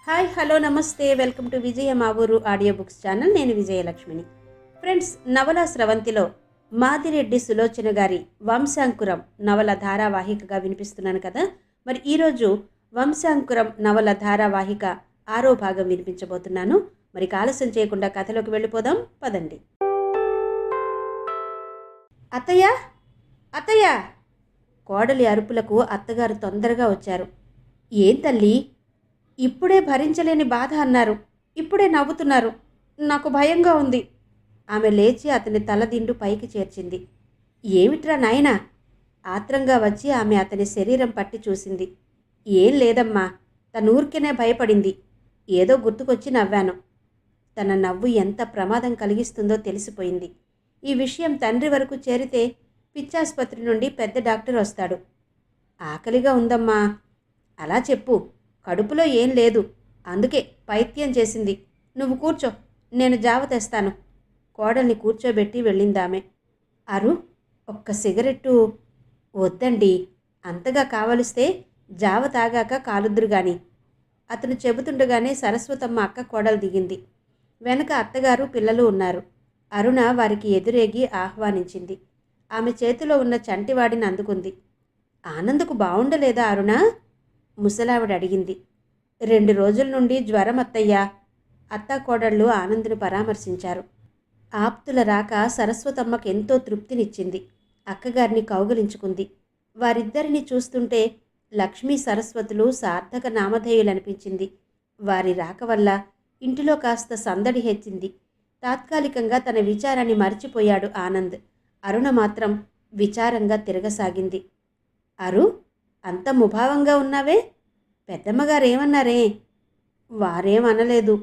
Hi hello నమస్తే welcome to విజయ మా ఊరు ఆడియో బుక్స్ ఛానల్. నేను విజయలక్ష్మిని. ఫ్రెండ్స్, నవల స్రవంతిలో మాదిరెడ్డి సులోచన గారి వంశాంకురం నవల ధారావాహికగా వినిపిస్తున్నాను కదా. మరి ఈరోజు వంశాంకురం నవల ధారావాహిక 6వ భాగం వినిపించబోతున్నాను. మరి ఆలస్యం చేయకుండా కథలోకి వెళ్ళిపోదాం పదండి. అత్తయ్య అత్తయ్య! కోడలి అరుపులకు అత్తగారు తొందరగా వచ్చారు. ఏం తల్లి, ఇప్పుడే భరించలేని బాధ అన్నారు, ఇప్పుడే నవ్వుతున్నారు. నాకు భయంగా ఉంది. ఆమె లేచి అతని తలదిండు పైకి చేర్చింది. ఏమిట్రా నాయనా? ఆత్రంగా వచ్చి ఆమె అతని శరీరం పట్టి చూసింది. ఏం లేదమ్మా, తనూర్కెనే భయపడింది. ఏదో గుర్తుకొచ్చి నవ్వాను. తన నవ్వు ఎంత ప్రమాదం కలిగిస్తుందో తెలిసిపోయింది. ఈ విషయం తండ్రి వరకు చేరితే పిచ్చాసుపత్రి నుండి పెద్ద డాక్టర్ వస్తాడు. ఆకలిగా ఉందమ్మా. అలా చెప్పు, కడుపులో ఏం లేదు, అందుకే పైత్యం చేసింది. నువ్వు కూర్చో, నేను జావ తెస్తాను. కోడల్ని కూర్చోబెట్టి వెళ్ళిందామె. అరు, ఒక్క సిగరెట్టు? వద్దండి, అంతగా కావలిస్తే జావ తాగాక కాలుద్దురు గాని. అతను చెబుతుండగానే సరస్వతమ్మ అక్క కోడలు దిగింది. వెనక అత్తగారు పిల్లలు ఉన్నారు. అరుణ వారికి ఎదురేగి ఆహ్వానించింది. ఆమె చేతిలో ఉన్న చంటివాడిని అందుకుంది. ఆనందకు బావుండలేదా అరుణ? ముసలావిడ అడిగింది. 2 రోజుల నుండి జ్వరం అత్తయ్యా. అత్తాకోడళ్ళు ఆనందుని పరామర్శించారు. ఆప్తుల రాక సరస్వతమ్మకు ఎంతో తృప్తినిచ్చింది. అక్కగారిని కౌగిలించుకుంది. వారిద్దరిని చూస్తుంటే లక్ష్మీ సరస్వతులు సార్థక నామధేయులనిపించింది. వారి రాక వల్ల ఇంటిలో కాస్త సందడి హెచ్చింది. తాత్కాలికంగా తన విచారాన్ని మర్చిపోయాడు ఆనంద్. అరుణ మాత్రం విచారంగా తిరగసాగింది. అరు, అంత ముభావంగా ఉన్నావే? పెద్దమ్మగారేమన్నారే? వారేమనలేదు.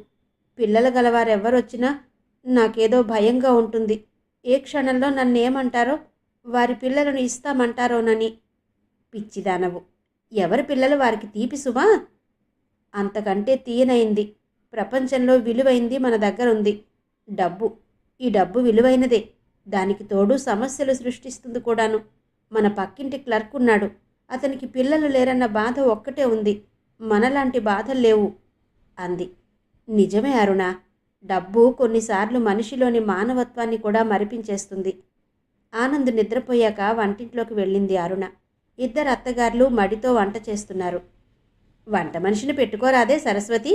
పిల్లలు గలవారెవ్వరొచ్చినా నాకేదో భయంగా ఉంటుంది. ఏ క్షణంలో నన్నేమంటారో, వారి పిల్లలను ఇస్తామంటారోనని. పిచ్చిదానవు, ఎవరి పిల్లలు వారికి తీపి సుమా? అంతకంటే తీయనైంది ప్రపంచంలో విలువైంది మన దగ్గరుంది, డబ్బు. ఈ డబ్బు విలువైనదే, దానికి తోడు సమస్యలు సృష్టిస్తుంది కూడాను. మన పక్కింటి క్లర్క్ ఉన్నాడు, అతనికి పిల్లలు లేరన్న బాధ ఒక్కటే ఉంది, మనలాంటి బాధలు లేవు అంది. నిజమే అరుణ, డబ్బు కొన్నిసార్లు మనిషిలోని మానవత్వాన్ని కూడా మరిపించేస్తుంది. ఆనంద్ నిద్రపోయాక వంటింట్లోకి వెళ్ళింది అరుణ. 2 అత్తగారులు మడితో వంట చేస్తున్నారు. వంట మనిషిని పెట్టుకోరాదే సరస్వతి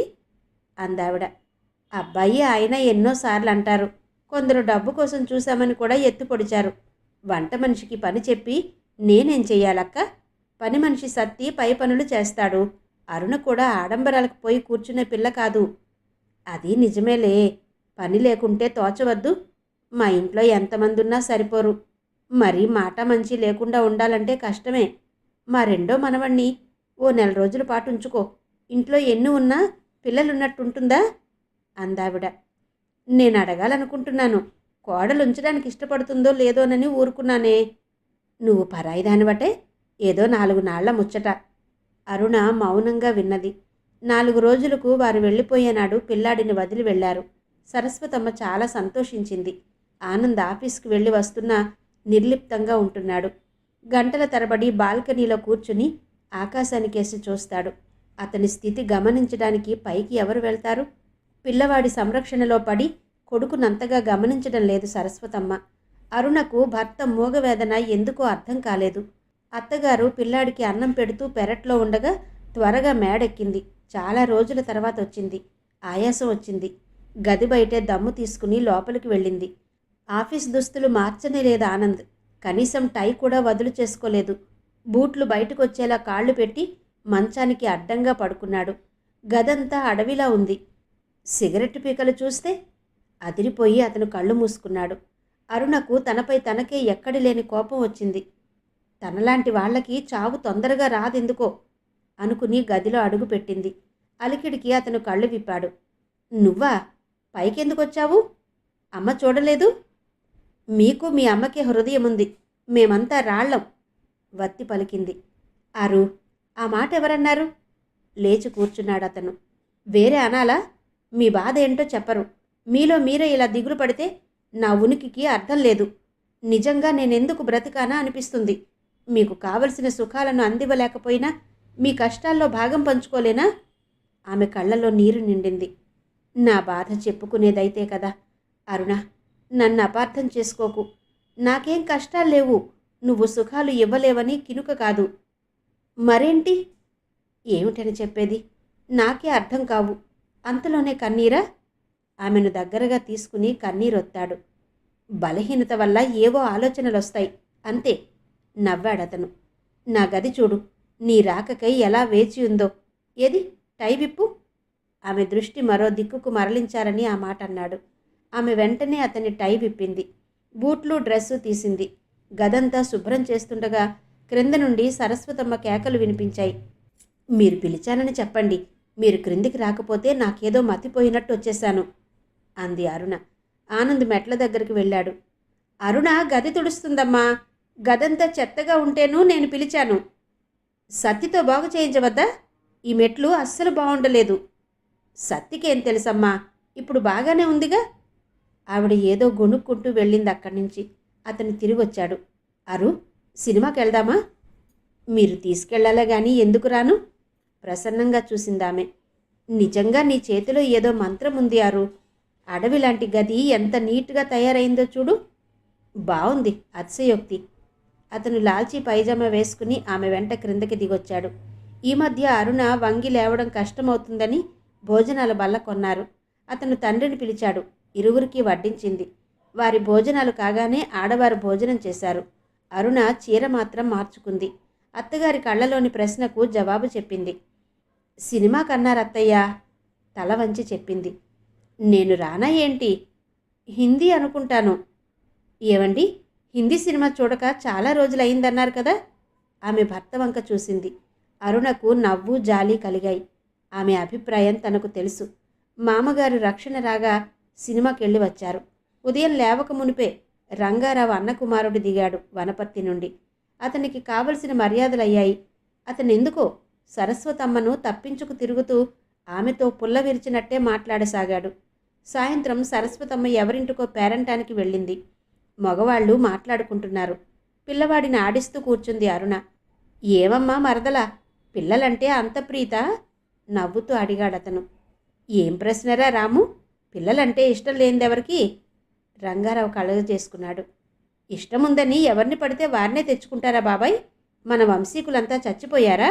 అందావిడ. అబ్బాయి ఆయన ఎన్నోసార్లు అంటారు. కొందరు డబ్బు కోసం చూశామని కూడా ఎత్తు పొడిచారు. వంట మనిషికి పని చెప్పి నేనేం చెయ్యాలక్క? పని మనిషి సత్తి పై పనులు చేస్తాడు. అరుణ కూడా ఆడంబరాలకు పోయి కూర్చునే పిల్ల కాదు. అది నిజమేలే, పని లేకుంటే తోచవద్దు. మా ఇంట్లో ఎంతమంది ఉన్నా సరిపోరు. మరీ మాట మంచి లేకుండా ఉండాలంటే కష్టమే. మా రెండో మనవణ్ణి ఓ 1 రోజుల పాటు ఉంచుకో. ఇంట్లో ఎన్ని ఉన్నా పిల్లలున్నట్టుంటుందా అందావిడ. నేను అడగాలనుకుంటున్నాను, కోడలు ఉంచడానికి ఇష్టపడుతుందో లేదోనని ఊరుకున్నానే. నువ్వు పరాయిదానివటే, ఏదో 4 నాళ్ల ముచ్చట. అరుణ మౌనంగా విన్నది. 4 రోజులకు వారు వెళ్ళిపోయేనాడు పిల్లాడిని వదిలి వెళ్లారు. సరస్వతమ్మ చాలా సంతోషించింది. ఆనంద్ ఆఫీస్కి వెళ్ళి వస్తున్నా నిర్లిప్తంగా ఉంటున్నాడు. గంటల తరబడి బాల్కనీలో కూర్చుని ఆకాశానికేసి చూస్తాడు. అతని స్థితి గమనించడానికి పైకి ఎవరు వెళ్తారు? పిల్లవాడి సంరక్షణలో పడి కొడుకునంతగా గమనించడం లేదు సరస్వతమ్మ. అరుణకు భర్త మూగవేదన ఎందుకో అర్థం కాలేదు. అత్తగారు పిల్లాడికి అన్నం పెడుతూ పెరట్లో ఉండగా త్వరగా మేడెక్కింది. చాలా రోజుల తర్వాత వచ్చింది. ఆయాసం వచ్చింది. గది బయటే దమ్ము తీసుకుని లోపలికి వెళ్ళింది. ఆఫీస్ దుస్తులు మార్చనే లేదు ఆనంద్. కనీసం టై కూడా వదులు చేసుకోలేదు. బూట్లు బయటకు వచ్చేలా కాళ్ళు పెట్టి మంచానికి అడ్డంగా పడుకున్నాడు. గదంతా అడవిలా ఉంది. సిగరెట్టు పీకలు చూస్తే అదిరిపోయి అతను కళ్ళు మూసుకున్నాడు. అరుణకు తనపై తనకే ఎక్కడి లేని కోపం వచ్చింది. తనలాంటి వాళ్ళకి చావు తొందరగా రాదెందుకో అనుకుని గదిలో అడుగు పెట్టింది. అలికిడికి అతను కళ్ళు విప్పాడు. నువ్వా? పైకెందుకొచ్చావు? అమ్మ చూడలేదు? మీకు మీ అమ్మకి హృదయం ఉంది, మేమంతా రాళ్లం వత్తి పలికింది. అరు, ఆ మాట ఎవరన్నారు? లేచి కూర్చున్నాడు అతను. వేరే అనాలా? మీ బాధ ఏంటో చెప్పరు. మీలో మీరే ఇలా దిగులు పడితే నా ఉనికికి అర్థం లేదు. నిజంగా నేనెందుకు బ్రతికానా అనిపిస్తుంది. మీకు కావలసిన సుఖాలను అందివ్వలేకపోయినా మీ కష్టాల్లో భాగం పంచుకోలేనా? ఆమె కళ్ళలో నీరు నిండింది. నా బాధ చెప్పుకునేదైతే కదా. అరుణ, నన్ను అపార్థం చేసుకోకు. నాకేం కష్టాలు లేవు. నువ్వు సుఖాలు ఇవ్వలేవని కినుక కాదు. మరేంటి? ఏమిటని చెప్పేది? నాకే అర్థం కావు. అంతలోనే కన్నీరా? ఆమెను దగ్గరగా తీసుకుని కన్నీరొత్తాడు. బలహీనత వల్ల ఏవో ఆలోచనలొస్తాయి అంతే, నవ్వాడతను. నా గది చూడు, నీ రాకకై ఎలా వేచి ఉందో. ఏది టై విప్పు? ఆమె దృష్టి మరో దిక్కుకు మరలించారని ఆ మాట అన్నాడు. ఆమె వెంటనే అతని టై విప్పింది. బూట్లు డ్రెస్సు తీసింది. గదంతా శుభ్రం చేస్తుండగా క్రింద నుండి సరస్వతమ్మ కేకలు వినిపించాయి. మీరు పిలిచానని చెప్పండి. మీరు క్రిందికి రాకపోతే నాకేదో మతిపోయినట్టు వచ్చేశాను అంది అరుణ. ఆనంద్ మెట్ల దగ్గరికి వెళ్ళాడు. అరుణ గది తుడుస్తుందమ్మా. గదంతా చెత్తగా ఉంటేనూ నేను పిలిచాను. సత్తితో బాగు చేయించవద్దా? ఈ మెట్లు అస్సలు బాగుండలేదు. సత్తికేం తెలుసమ్మా, ఇప్పుడు బాగానే ఉందిగా. ఆవిడ ఏదో గొణుక్కుంటూ వెళ్ళింది అక్కడి నుంచి. అతను తిరిగొచ్చాడు. అరు, సినిమాకి వెళ్దామా? మీరు తీసుకెళ్లాలే గాని ఎందుకు రాను? ప్రసన్నంగా చూసిందామె. నిజంగా నీ చేతిలో ఏదో మంత్రం ఉంది అరు. అడవి లాంటి గది ఎంత నీట్గా తయారైందో చూడు. బావుంది, అతిశయోక్తి. అతను లాల్చీ పైజామా వేసుకుని ఆమె వెంట క్రిందకి దిగొచ్చాడు. ఈ మధ్య అరుణ వంగి లేవడం కష్టమవుతుందని భోజనాల బల్ల కొన్నారు. అతను తండ్రిని పిలిచాడు. ఇరువురికి వడ్డించింది. వారి భోజనాలు కాగానే ఆడవారు భోజనం చేశారు. అరుణ చీర మాత్రం మార్చుకుంది. అత్తగారి కళ్ళలోని ప్రశ్నకు జవాబు చెప్పింది. సినిమా కన్నారత్తయ్యా? తల వంచి చెప్పింది. నేను రానా ఏంటి? హిందీ అనుకుంటాను. ఏవండి, హిందీ సినిమా చూడక చాలా రోజులైందన్నారు కదా. ఆమె భర్త వంక చూసింది. అరుణకు నవ్వు జాలి కలిగాయి. ఆమె అభిప్రాయం తనకు తెలుసు. మామగారు రక్షణ రాగా సినిమాకెళ్ళి వచ్చారు. ఉదయం లేవక మునిపే రంగారావు అన్నకుమారుడు దిగాడు వనపర్తి నుండి. అతనికి కావలసిన మర్యాదలయ్యాయి. అతనెందుకో సరస్వతమ్మను తప్పించుకు తిరుగుతూ ఆమెతో పుల్ల విరిచినట్టే మాట్లాడసాగాడు. సాయంత్రం సరస్వతమ్మ ఎవరింటికో పేరంటానికి వెళ్ళింది. మగవాళ్ళు మాట్లాడుకుంటున్నారు. పిల్లవాడిని ఆడిస్తూ కూర్చుంది అరుణ. ఏమమ్మా మరదలా, పిల్లలంటే అంత ప్రీతా? నవ్వుతూ అడిగాడతను. ఏం ప్రశ్నరా రాము, పిల్లలంటే ఇష్టం లేనిదెవరికి? రంగారావు కలగ చేసుకున్నాడు. ఇష్టముందని ఎవరిని పడితే వారినే తెచ్చుకుంటారా బాబాయ్? మన వంశీకులంతా చచ్చిపోయారా?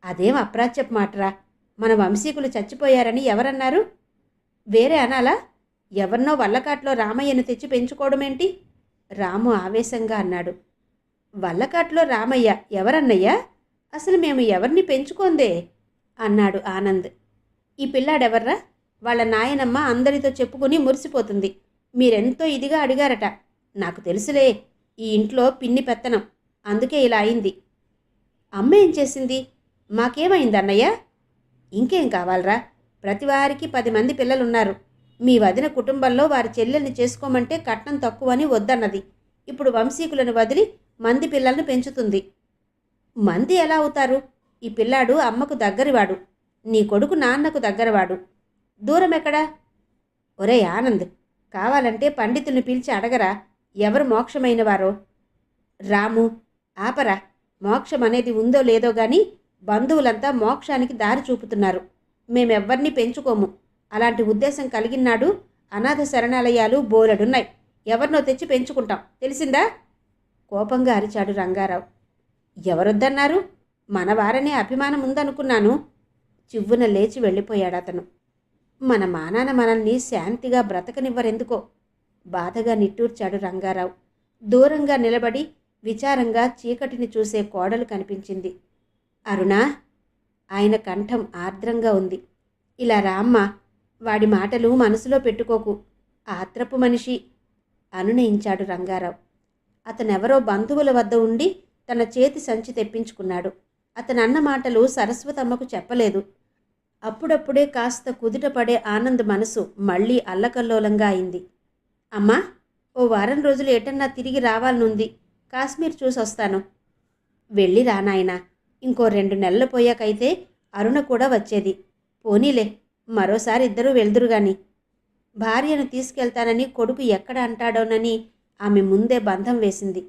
అదేం అప్రాచ్యపు మాటరా. మన వంశీకులు చచ్చిపోయారని ఎవరన్నారు? వేరే అనాలా? ఎవరినో వల్లకాట్లో రామయ్యను తెచ్చి పెంచుకోవడమేంటి? రాము ఆవేశంగా అన్నాడు. వల్లకాట్లో రామయ్య ఎవరన్నయ్యా? అసలు మేము ఎవరిని పెంచుకోందే అన్నాడు ఆనంద్. ఈ పిల్లాడెవర్రా? వాళ్ళ నాయనమ్మ అందరితో చెప్పుకుని మురిసిపోతుంది. మీరెంతో ఇదిగా అడిగారట. నాకు తెలుసులే, ఈ ఇంట్లో పిన్ని పెత్తనం, అందుకే ఇలా అయింది. అమ్మ ఏం చేసింది? మాకేమైంది అన్నయ్య? ఇంకేం కావాలరా? ప్రతివారికి 10 మంది పిల్లలున్నారు. మీ వదిన కుటుంబంలో వారి చెల్లెల్ని చేసుకోమంటే కట్నం తక్కువని వద్దన్నది. ఇప్పుడు వంశీకులను వదిలి మంది పిల్లల్ని పెంచుతుంది. మంది ఎలా అవుతారు? ఈ పిల్లాడు అమ్మకు దగ్గరవాడు, నీ కొడుకు నాన్నకు దగ్గరవాడు. దూరం ఎక్కడా? ఒరే ఆనంద్, కావాలంటే పండితుల్ని పిలిచి అడగరా ఎవరు మోక్షమైన వారో. రాము, ఆపరా. మోక్షం అనేది ఉందో లేదో గాని బంధువులంతా మోక్షానికి దారి చూపుతున్నారు. మేమెవ్వరినీ పెంచుకోము. అలాంటి ఉద్దేశం కలిగినాడు అనాథ శరణాలయాలు బోలెడున్నాయి. ఎవరినో తెచ్చి పెంచుకుంటాం, తెలిసిందా? కోపంగా అరిచాడు రంగారావు. ఎవరొద్దన్నారు? మన వారనే అభిమానం ఉందనుకున్నాను. చివ్వున లేచి వెళ్ళిపోయాడతను. మన మానాన మనల్ని శాంతిగా బ్రతకనివ్వరెందుకో బాధగా నిట్టూర్చాడు రంగారావు. దూరంగా నిలబడి విచారంగా చీకటిని చూసే కోడలు కనిపించింది. అరుణా, ఆయన కంఠం ఆర్ద్రంగా ఉంది. ఇలా రామ్మా, వాడి మాటలు మనసులో పెట్టుకోకు, ఆత్రపు మనిషి అనునయించాడు రంగారావు. అతనెవరో బంధువుల వద్ద ఉండి తన చేతి సంచి తెప్పించుకున్నాడు. అతనన్న మాటలు సరస్వతమ్మకు చెప్పలేదు. అప్పుడప్పుడే కాస్త కుదుటపడే ఆనంద్ మనసు మళ్ళీ అల్లకల్లోలంగా అయింది. అమ్మా, ఓ వారం రోజులు ఎటన్నా తిరిగి రావాలనుంది. కాశ్మీర్ చూసొస్తాను. వెళ్ళి రానాయనా. ఇంకో 2 నెలలు పోయాకైతే అరుణ కూడా వచ్చేది. పోనీలే, మరోసారి ఇద్దరూ వెళ్దురుగాని. భార్యను తీసుకెళ్తానని కొడుకు ఎక్కడ అంటాడోనని ఆమె ముందే బంధం వేసింది.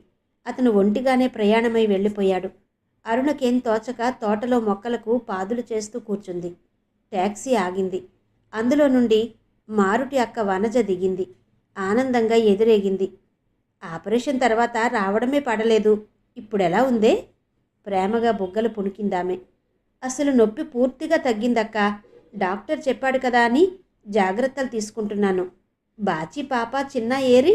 అతను ఒంటిగానే ప్రయాణమై వెళ్ళిపోయాడు. అరుణకేం తోచక తోటలో మొక్కలకు పాదులు చేస్తూ కూర్చుంది. ట్యాక్సీ ఆగింది. అందులో నుండి మారుటి అక్క వనజ దిగింది. ఆనందంగా ఎదురేగింది. ఆపరేషన్ తర్వాత రావడమే పడలేదు. ఇప్పుడెలా ఉందే? ప్రేమగా బుగ్గలు పుణికిందామె. అసలు నొప్పి పూర్తిగా తగ్గిందక్క. డాక్టర్ చెప్పాడు కదా అని జాగ్రత్తలు తీసుకుంటున్నాను. బాచి పాప చిన్న ఏరి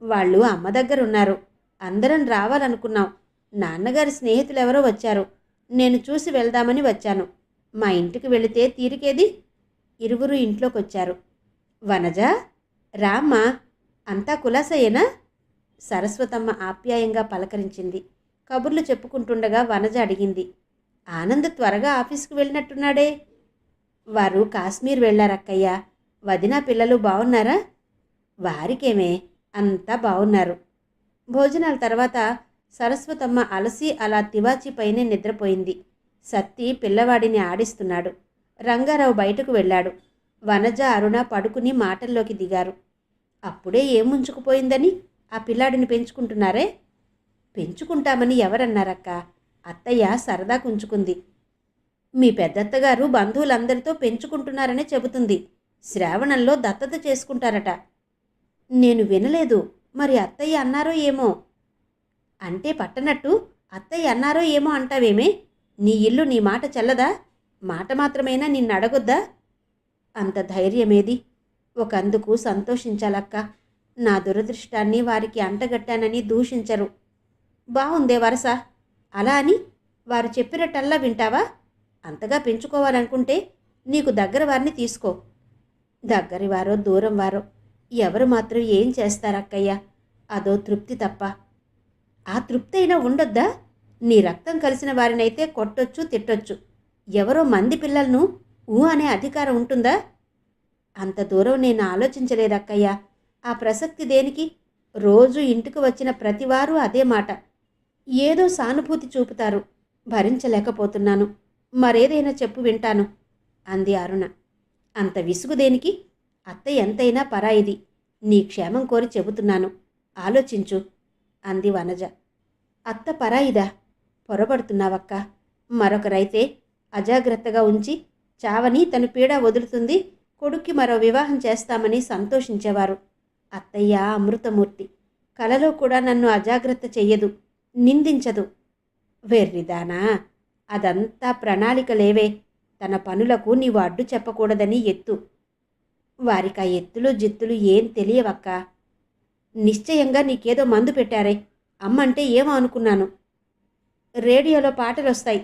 వాళ్ళు అమ్మ దగ్గరున్నారు. అందరం రావాలనుకున్నాం. నాన్నగారి స్నేహితులెవరో వచ్చారు. నేను చూసి వెళ్దామని వచ్చాను. మా ఇంటికి వెళితే తీరికేది? ఇరువురు ఇంట్లోకొచ్చారు. వనజ, రామ్మా, అంతా కులాసయేనా? సరస్వతమ్మ ఆప్యాయంగా పలకరించింది. కబుర్లు చెప్పుకుంటుండగా వనజ అడిగింది. ఆనంద్ త్వరగా ఆఫీస్కి వెళ్ళినట్టున్నాడే. వారు కాశ్మీర్ వెళ్ళారక్కయ్య. వదినా పిల్లలు బాగున్నారా? వారికేమే, అంతా బాగున్నారు. భోజనాల తర్వాత సరస్వతమ్మ అలసి అలా తివాచీపైనే నిద్రపోయింది. సత్తి పిల్లవాడిని ఆడిస్తున్నాడు. రంగారావు బయటకు వెళ్ళాడు. వనజ, అరుణ పడుకుని మాటల్లోకి దిగారు. అప్పుడే ఏం ముంచుకుపోయిందని ఆ పిల్లాడిని పెంచుకుంటున్నారే? పెంచుకుంటామని ఎవరన్నారక్క? అత్తయ్య సరదా కుంచుకుంది. మీ పెద్దత్తగారు బంధువులందరితో పెంచుకుంటున్నారనే చెబుతుంది. శ్రావణంలో దత్తత చేసుకుంటారట. నేను వినలేదు. మరి అత్తయ్య అన్నారో ఏమో. అంటే పట్టనట్టు అత్తయ్య అన్నారో ఏమో అంటావేమే? నీ ఇల్లు నీ మాట చెల్లదా? మాట మాత్రమైనా నిన్ను అడగొద్దా? అంత ధైర్యమేది? ఒకందుకు సంతోషించాలక్క. నా దురదృష్టాన్ని వారికి అంటగట్టానని దూషించరు. బావుందే వరస. అలా అని వారు చెప్పినట్టల్లా వింటావా? అంతగా పెంచుకోవాలనుకుంటే నీకు దగ్గర వారిని తీసుకో. దగ్గరి వారో దూరం వారో ఎవరు మాత్రం ఏం చేస్తారక్కయ్య? అదో తృప్తి తప్ప. ఆ తృప్తి అయినా ఉండొద్దా? నీ రక్తం కలిసిన వారినైతే కొట్టొచ్చు, తిట్టొచ్చు. ఎవరో మంది పిల్లలను అనే అధికారం ఉంటుందా? అంత దూరం నేను ఆలోచించలేదక్కయ్య. ఆ ప్రసక్తి దేనికి? రోజు ఇంటికి వచ్చిన ప్రతివారు అదే మాట. ఏదో సానుభూతి చూపుతారు. భరించలేకపోతున్నాను. మరేదైనా చెప్పు వింటాను అంది అరుణ. అంత విసుగు దేనికి? అత్త ఎంతైనా పరాయిది. నీ క్షేమం కోరి చెబుతున్నాను. ఆలోచించు అంది వనజ. అత్త పరాయిదా? పొరపడుతున్నావక్క. మరొకరైతే అజాగ్రత్తగా ఉంచి చావని తను పీడ వదులుతుంది, కొడుక్కి మరో వివాహం చేస్తామని సంతోషించేవారు. అత్తయ్య అమృతమూర్తి. కలలో కూడా నన్ను అజాగ్రత్త చెయ్యదు, నిందించదు. వెర్రిదానా, అదంతా ప్రణాళికలేవే. తన పనులకు నీవు అడ్డు చెప్పకూడదని ఎత్తు. వారికా ఎత్తులు జిత్తులు ఏం తెలియవక్క. నిశ్చయంగా నీకేదో మందు పెట్టారే. అమ్మంటే ఏమో అనుకున్నాను. రేడియోలో పాటలొస్తాయి.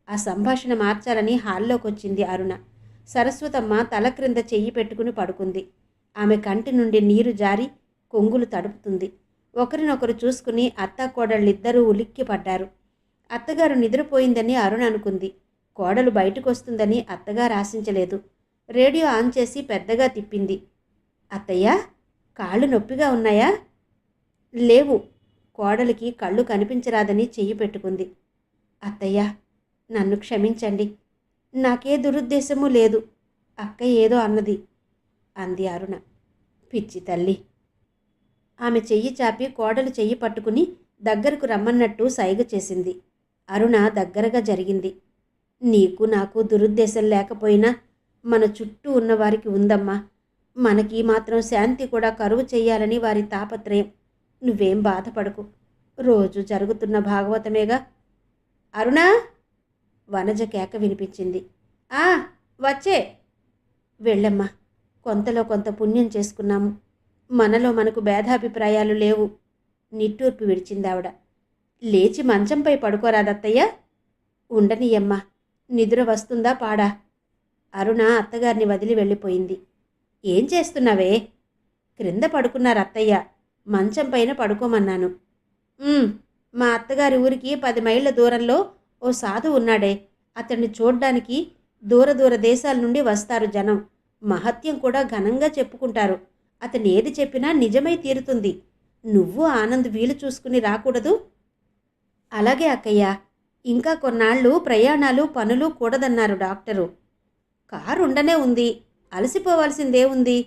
ఆ సంభాషణ మార్చాలని హాల్లోకొచ్చింది అరుణ. సరస్వతమ్మ తల క్రింద చెయ్యి పెట్టుకుని పడుకుంది. ఆమె కంటి నుండి నీరు జారి కొంగులు తడుపుతుంది. ఒకరినొకరు చూసుకుని అత్తాకోడళ్ళిద్దరూ ఉలిక్కి పడ్డారు. అత్తగారు నిద్రపోయిందని అరుణ అనుకుంది. కోడలు బయటకొస్తుందని అత్తగారు ఆశించలేదు. రేడియో ఆన్ చేసి పెద్దగా తిప్పింది. అత్తయ్య, కాళ్ళు నొప్పిగా ఉన్నాయా? లేవు. కోడలికి కళ్ళు కనిపించరాదని చెయ్యి పెట్టుకుంది. అత్తయ్య, నన్ను క్షమించండి. నాకే దురుద్దేశమూ లేదు. అక్క ఏదో అన్నది అంది అరుణ. పిచ్చి తల్లి. ఆమె చెయ్యి చాపి కోడలు చెయ్యి పట్టుకుని దగ్గరకు రమ్మన్నట్టు సైగ చేసింది. అరుణ దగ్గరగా జరిగింది. నీకు నాకు దురుద్దేశం లేకపోయినా మన చుట్టూ ఉన్నవారికి ఉందమ్మా. మనకి మాత్రం శాంతి కూడా కరువు చెయ్యాలని వారి తాపత్రయం. నువ్వేం బాధపడకు. రోజు జరుగుతున్న భాగవతమేగా. అరుణా! వనజ కేక వినిపించింది. ఆ, వచ్చే. వెళ్ళమ్మా. కొంతలో కొంత పుణ్యం చేసుకున్నాము. మనలో మనకు భేదాభిప్రాయాలు లేవు. నిట్టూర్పు విడిచిందావిడ. లేచి మంచంపై పడుకోరాదత్తయ్య. ఉండనీయమ్మా. నిద్ర వస్తుందా పాడా? అరుణ అత్తగారిని వదిలి వెళ్ళిపోయింది. ఏం చేస్తున్నావే? క్రింద పడుకున్నారు అత్తయ్య. మంచం పైన పడుకోమన్నాను. మా అత్తగారి ఊరికి 10 మైళ్ళ దూరంలో ఓ సాధు ఉన్నాడే. అతన్ని చూడ్డానికి దూర దూర దేశాల నుండి వస్తారు జనం. మహత్యం కూడా ఘనంగా చెప్పుకుంటారు. అతను ఏది చెప్పినా నిజమై తీరుతుంది. నువ్వు ఆనంద్ వీలు చూసుకుని రాకూడదు? అలాగే అక్కయ్య. ఇంకా కొన్నాళ్ళు ప్రయాణాలు పనులు కూడదన్నారు డాక్టరు. కారు ఉండనే ఉంది. అలసిపోవాల్సిందే ఉంది.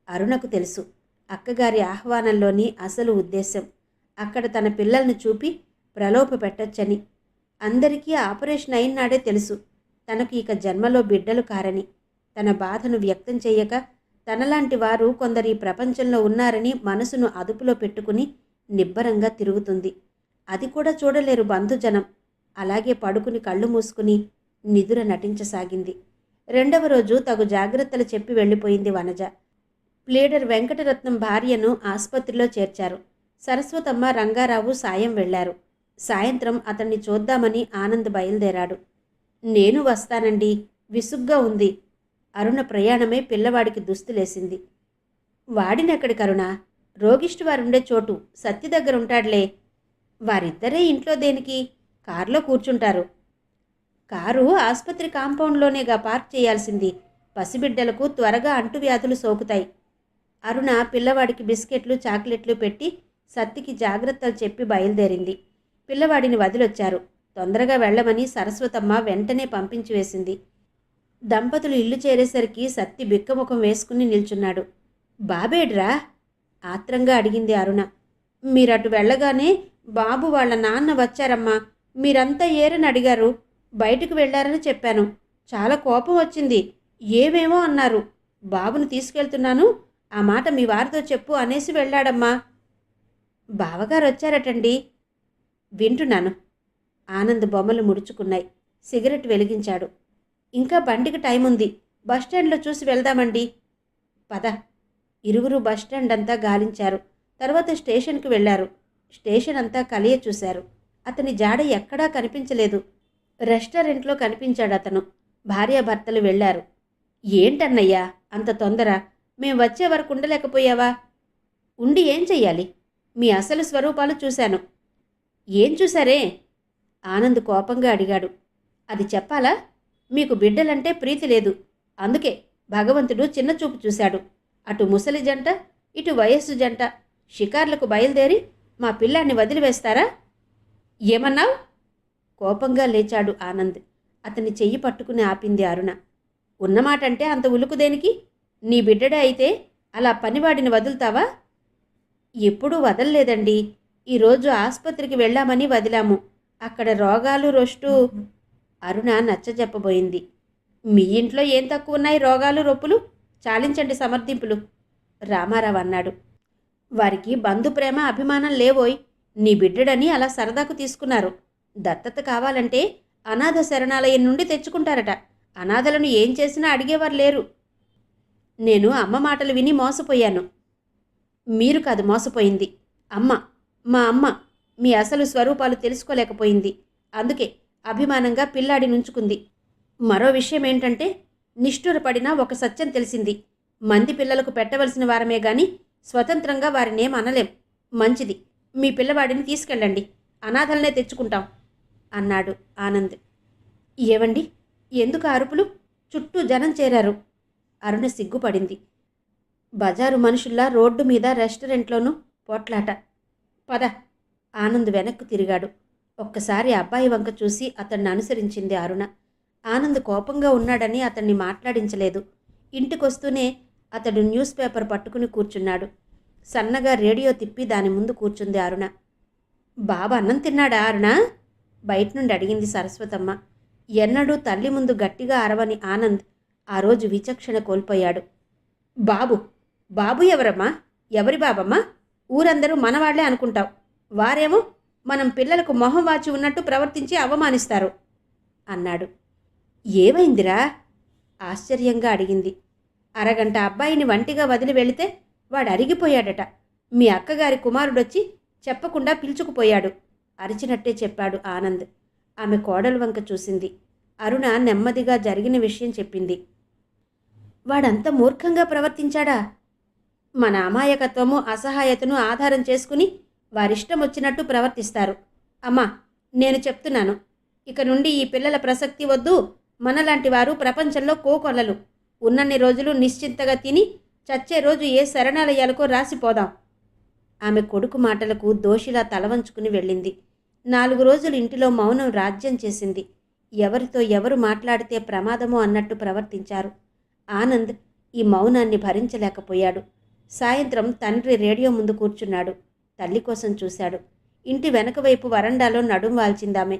అరుణకు తెలుసు అక్కగారి ఆహ్వానంలోని అసలు ఉద్దేశం. అక్కడ తన పిల్లల్ని చూపి ప్రలోభ పెట్టొచ్చని. అందరికీ ఆపరేషన్ అయినాడే తెలుసు. తనకు ఇక జన్మలో బిడ్డలు కారని. తన బాధను వ్యక్తం చేయక తనలాంటి వారు కొందరు ఈ ప్రపంచంలో ఉన్నారని మనసును అదుపులో పెట్టుకుని నిబ్బరంగా తిరుగుతుంది. అది కూడా చూడలేరు బంధుజనం. అలాగే పడుకుని కళ్ళు మూసుకుని నిదుర నటించసాగింది. రెండవ రోజు తగు జాగ్రత్తలు చెప్పి వెళ్ళిపోయింది వనజ. ప్లేడర్ వెంకటరత్నం భార్యను ఆసుపత్రిలో చేర్చారు. సరస్వతమ్మ, రంగారావు సాయం వెళ్లారు. సాయంత్రం అతన్ని చూద్దామని ఆనంద్ బయలుదేరాడు. నేను వస్తానండి, విసుగ్గా ఉంది. అరుణ ప్రయాణమే పిల్లవాడికి దుస్తులేసింది. వాడినెక్కడి కరుణ, రోగిష్టి వారుండే చోటు సత్తి దగ్గర ఉంటాడులే. వారిద్దరే ఇంట్లో దేనికి, కారులో కూర్చుంటారు. కారు ఆసుపత్రి కాంపౌండ్లోనేగా పార్క్ చేయాల్సింది. పసిబిడ్డలకు త్వరగా అంటువ్యాధులు సోకుతాయి. అరుణ పిల్లవాడికి బిస్కెట్లు, చాక్లెట్లు పెట్టి సత్తికి జాగ్రత్తలు చెప్పి బయలుదేరింది. పిల్లవాడిని వదిలొచ్చారు. తొందరగా వెళ్ళమని సరస్వతమ్మ వెంటనే పంపించి వేసింది. దంపతులు ఇల్లు చేరేసరికి సత్తి బిక్కముఖం వేసుకుని నిల్చున్నాడు. బాబేడ్రా? ఆత్రంగా అడిగింది అరుణ. మీరటు వెళ్ళగానే బాబు వాళ్ళ నాన్న వచ్చారమ్మా. మీరంతా ఏరని అడిగారు. బయటకు వెళ్ళారని చెప్పాను. చాలా కోపం వచ్చింది. ఏవేమో అన్నారు. బాబును తీసుకెళ్తున్నాను, ఆ మాట మీ వారితో చెప్పు అనేసి వెళ్ళాడమ్మా. బావగారు వచ్చారటండి. వింటున్నాను. ఆనంద్ బొమ్మలు ముడుచుకున్నాయి. సిగరెట్ వెలిగించాడు. ఇంకా బండికి టైం ఉంది. బస్టాండ్లో చూసి వెళ్దామండి. పద. ఇరువురు బస్టాండ్ అంతా గాలించారు. తర్వాత స్టేషన్కి వెళ్లారు. స్టేషన్ అంతా కలియ చూశారు. అతని జాడ ఎక్కడా కనిపించలేదు. రెస్టారెంట్లో కనిపించాడు అతను. భార్యాభర్తలు వెళ్లారు. ఏంటన్నయ్యా అంత తొందర? మేం వచ్చే వరకు ఉండలేకపోయావా? ఉండి ఏం చెయ్యాలి? మీ అసలు స్వరూపాలు చూశాను. ఏం చూశారే? ఆనంద్ కోపంగా అడిగాడు. అది చెప్పాలా? మీకు బిడ్డలంటే ప్రీతి లేదు. అందుకే భగవంతుడు చిన్నచూపు చూశాడు. అటు ముసలి జంట, ఇటు వయస్సు జంట షికార్లకు బయలుదేరి మా పిల్లాన్ని వదిలివేస్తారా? ఏమన్నావు? కోపంగా లేచాడు ఆనంద్. అతని చెయ్యి పట్టుకుని ఆపింది అరుణ. ఉన్నమాటంటే అంత ఉలుకు దేనికి? నీ బిడ్డడే అయితే అలా పనివాడిని వదులుతావా? ఎప్పుడూ వదల్లేదండి. ఈరోజు ఆసుపత్రికి వెళ్ళామని వదిలాము. అక్కడ రోగాలు రొస్టు. అరుణ నచ్చజెప్పబోయింది. మీ ఇంట్లో ఏం తక్కువ ఉన్నాయి రోగాలు రొప్పులు? చాలించండి సమర్థింపులు, రామారావు అన్నాడు. వారికి బంధు ప్రేమ అభిమానం లేవోయ్. నీ బిడ్డడని అలా సరదాకు తీసుకున్నారు. దత్తత కావాలంటే అనాథ శరణాలయం నుండి తెచ్చుకుంటారట. అనాథలను ఏం చేసినా అడిగేవారు లేరు. నేను అమ్మ మాటలు విని మోసపోయాను. మీరు కాదు మోసపోయింది, అమ్మ. మా అమ్మ మీ అసలు స్వరూపాలు తెలుసుకోలేకపోయింది. అందుకే అభిమానంగా పిల్లాడి నుంచుకుంది. మరో విషయం ఏంటంటే, నిష్ఠురపడినా ఒక సత్యం తెలిసింది. మంది పిల్లలకు పెట్టవలసిన వారమే గాని స్వతంత్రంగా వారినేం అనలేం. మంచిది, మీ పిల్లవాడిని తీసుకెళ్ళండి. అనాథలనే తెచ్చుకుంటాం అన్నాడు ఆనంద్. ఏవండి, ఎందుకు అరుపులు? చుట్టూ జనం చేరారు. అరుణ సిగ్గుపడింది. బజారు మనుషుల్లా రోడ్డు మీద రెస్టారెంట్లోనూ పోట్లాట. పద. ఆనంద్ వెనక్కు తిరిగాడు. ఒక్కసారి అబ్బాయి వంక చూసి అతన్ని అనుసరించింది అరుణ. ఆనంద్ కోపంగా ఉన్నాడని అతన్ని మాట్లాడించలేదు. ఇంటికొస్తూనే అతడు న్యూస్ పేపర్ పట్టుకుని కూర్చున్నాడు. సన్నగా రేడియో తిప్పి దాని ముందు కూర్చుంది అరుణ. బాబా అన్నం తిన్నాడా అరుణ? బయట నుండి అడిగింది సరస్వతమ్మ. ఎన్నడూ తల్లి ముందు గట్టిగా అరవని ఆనంద్ ఆ రోజు విచక్షణ కోల్పోయాడు. బాబు బాబు ఎవరమ్మా? ఎవరి బాబమ్మా? ఊరందరూ మనవాళ్లే అనుకుంటావు. వారేమో మనం పిల్లలకు మొహం వాచి ఉన్నట్టు ప్రవర్తించి అవమానిస్తారు అన్నాడు. ఏమైందిరా? ఆశ్చర్యంగా అడిగింది. అరగంట అబ్బాయిని వంటిగా వదిలి వెళితే వాడు అరిగిపోయాడట. మీ అక్కగారి కుమారుడొచ్చి చెప్పకుండా పిలుచుకుపోయాడు అరిచినట్టే చెప్పాడు ఆనంద్. ఆమె కోడలు వంక చూసింది. అరుణ నెమ్మదిగా జరిగిన విషయం చెప్పింది. వాడంత మూర్ఖంగా ప్రవర్తించాడా? మన అమాయకత్వము, అసహాయతను ఆధారం చేసుకుని వారిష్టం వచ్చినట్టు ప్రవర్తిస్తారు. అమ్మా, నేను చెప్తున్నాను, ఇక నుండి ఈ పిల్లల ప్రసక్తి వద్దు. మనలాంటి వారు ప్రపంచంలో కోకొల్లలు. ఉన్నన్ని రోజులు నిశ్చింతగా తిని చచ్చే రోజు ఏ శరణాలయాలకో రాసిపోదాం. ఆమె కొడుకు మాటలకు దోషిలా తలవంచుకుని వెళ్ళింది. 4 రోజులు ఇంటిలో మౌనం రాజ్యం చేసింది. ఎవరితో ఎవరు మాట్లాడితే ప్రమాదమో అన్నట్టు ప్రవర్తించారు. ఆనంద్ ఈ మౌనాన్ని భరించలేకపోయాడు. సాయంత్రం తండ్రి రేడియో ముందు కూర్చున్నాడు. తల్లి కోసం చూశాడు. ఇంటి వెనక వైపు వరండాలో నడుం వాల్చిందామె.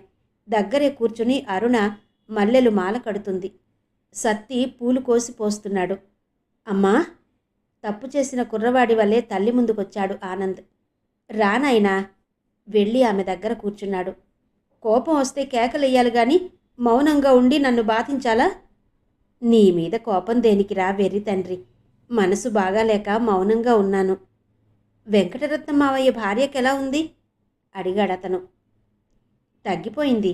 దగ్గరే కూర్చుని అరుణ మల్లెలు మాల కడుతుంది. సత్తి పూలు కోసి పోస్తున్నాడు. అమ్మా, తప్పు చేసిన కుర్రవాడి వల్లే తల్లి ముందుకొచ్చాడు ఆనంద్. రానాయనా, వెళ్ళి ఆమె దగ్గర కూర్చున్నాడు. కోపం వస్తే కేకలెయ్యాలి గాని మౌనంగా ఉండి నన్ను బాధించాలా? నీ మీద కోపం దేనికిరా వెర్రి తండ్రి, మనసు బాగాలేక మౌనంగా ఉన్నాను. వెంకటరత్నం మావయ్య భార్యకెలా ఉంది? అడిగాడతను. తగ్గిపోయింది.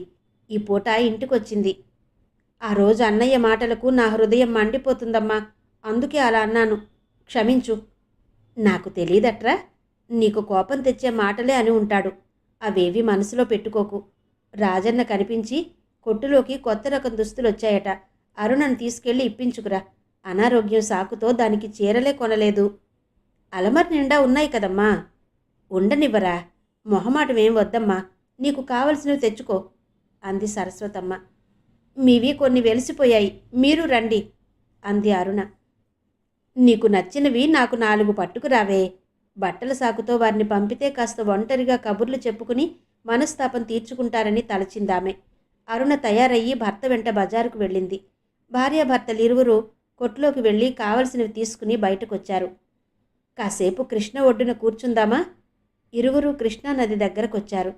ఈ పూట ఇంటికొచ్చింది. ఆ రోజు అన్నయ్య మాటలకు నా హృదయం మండిపోతుందమ్మా, అందుకే అలా అన్నాను, క్షమించు. నాకు తెలీదట్రా, నీకు కోపం తెచ్చే మాటలే అని ఉంటాడు. అవేవి మనసులో పెట్టుకోకు. రాజన్న కనిపించి కొట్టులోకి కొత్త రకం దుస్తులొచ్చాయట, అరుణను తీసుకెళ్ళి ఇప్పించుకురా. అనారోగ్యం సాకుతో దానికి చీరలే కొనలేదు. అలమర్ నిండా ఉన్నాయి కదమ్మా, ఉండనివ్వరా. మొహమాటమేం వద్దమ్మా, నీకు కావలసినవి తెచ్చుకో అంది సరస్వతమ్మ. మీవి కొన్ని వెలిసిపోయాయి, మీరు రండి అంది అరుణ. నీకు నచ్చినవి నాకు 4 పట్టుకురావే. బట్టల సాకుతో వారిని పంపితే కాస్త ఒంటరిగా కబుర్లు చెప్పుకుని మనస్తాపం తీర్చుకుంటారని తలచిందామె. అరుణ తయారయ్యి భర్త వెంట బజారుకు వెళ్ళింది. భార్యాభర్తలిరువురు కొట్లోకి వెళ్ళి కావలసినవి తీసుకుని బయటకొచ్చారు. కాసేపు కృష్ణ ఒడ్డున కూర్చుందామా? ఇరువురు కృష్ణానది దగ్గరకొచ్చారు.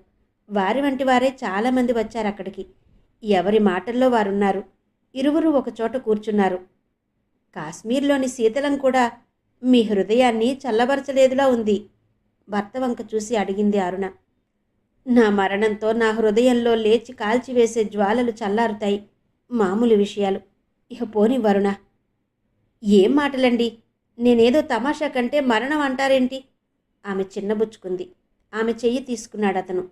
వారి వంటి వారే చాలామంది వచ్చారక్కడికి. ఎవరి మాటల్లో వారున్నారు. ఇరువురు ఒకచోట కూర్చున్నారు. కాశ్మీర్లోని శీతలం కూడా మీ హృదయాన్ని చల్లబరచలేదులా ఉంది. భర్త వంక చూసి అడిగింది అరుణ. నా మరణంతో నా హృదయంలో లేచి కాల్చివేసే జ్వాలలు చల్లారుతాయి. మామూలు విషయాలు. ఇక పోని వరుణ. ఏం మాటలండి, నేనేదో తమాషా కంటే మరణం అంటారేంటి? ఆమె చిన్నబుచ్చుకుంది. ఆమె చెయ్యి తీసుకున్నాడతను.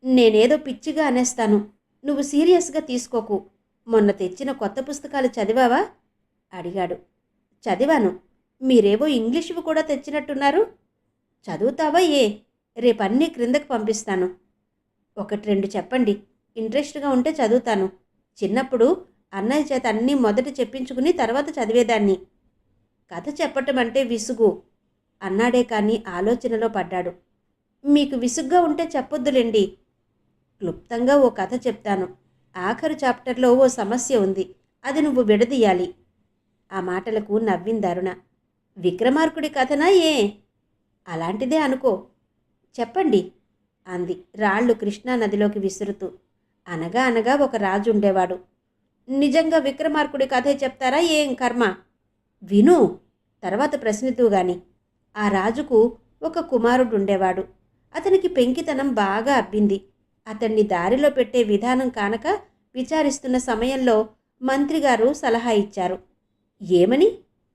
నేనేదో పిచ్చిగా అనేస్తాను, నువ్వు సీరియస్గా తీసుకోకు. మొన్న తెచ్చిన కొత్త పుస్తకాలు చదివావా? అడిగాడు. చదివాను. మీరేవో ఇంగ్లీషువి కూడా తెచ్చినట్టున్నారు. చదువుతావా? రేపన్నీ క్రిందకి పంపిస్తాను. 1-2 చెప్పండి, ఇంట్రెస్ట్గా ఉంటే చదువుతాను. చిన్నప్పుడు అన్నయ్య చేత అన్నీ మొదట చెప్పించుకుని తర్వాత చదివేదాన్ని. కథ చెప్పటం అంటే విసుగు అన్నాడే కానీ ఆలోచనలో పడ్డాడు. మీకు విసుగ్గా ఉంటే చెప్పొద్దులేండి. క్లుప్తంగా ఓ కథ చెప్తాను. ఆఖరు చాప్టర్లో ఓ సమస్య ఉంది, అది నువ్వు విడదీయాలి. ఆ మాటలకు నవ్వింది అరుణ. విక్రమార్కుడి కథనా? అలాంటిదే అనుకో. చెప్పండి అంది రాళ్ళు కృష్ణానదిలోకి విసురుతూ. అనగా అనగా ఒక రాజు ఉండేవాడు. నిజంగా విక్రమార్కుడి కథే చెప్తారా? ఏం కర్మ. విను, తర్వాత ప్రశ్నితూ గాని. ఆ రాజుకు ఒక కుమారుడు ఉండేవాడు. అతనికి పెంకితనం బాగా అబ్బింది. అతన్ని దారిలో పెట్టే విధానం కానక విచారిస్తున్న సమయంలో మంత్రిగారు సలహా ఇచ్చారు. ఏమని?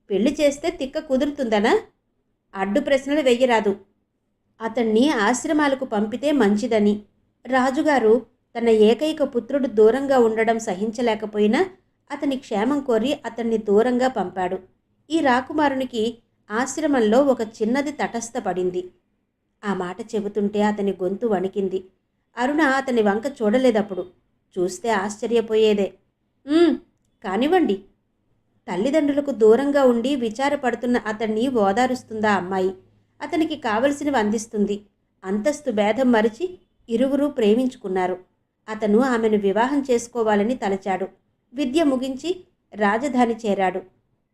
పెళ్లి చేస్తే తిక్క కుదురుతుందనా? అడ్డు ప్రశ్నలు వెయ్యరాదు. అతన్ని ఆశ్రమాలకు పంపితే మంచిదని. రాజుగారు తన ఏకైక పుత్రుడు దూరంగా ఉండడం సహించలేకపోయినా అతని క్షేమం కోరి అతన్ని దూరంగా పంపాడు. ఈ రాకుమారునికి ఆశ్రమంలో ఒక చిన్నది తటస్థపడింది. ఆ మాట చెబుతుంటే అతని గొంతు వణికింది. అరుణ అతని వంక చూడలేదప్పుడు. చూస్తే ఆశ్చర్యపోయేదే. కానివ్వండి. తల్లిదండ్రులకు దూరంగా ఉండి విచారపడుతున్న అతన్ని ఓదారుస్తుందా అమ్మాయి. అతనికి కావలసినవి అందిస్తుంది. అంతస్తు భేదం మరిచి ఇరువురు ప్రేమించుకున్నారు. అతను ఆమెను వివాహం చేసుకోవాలని తలచాడు. విద్య ముగించి రాజధాని చేరాడు.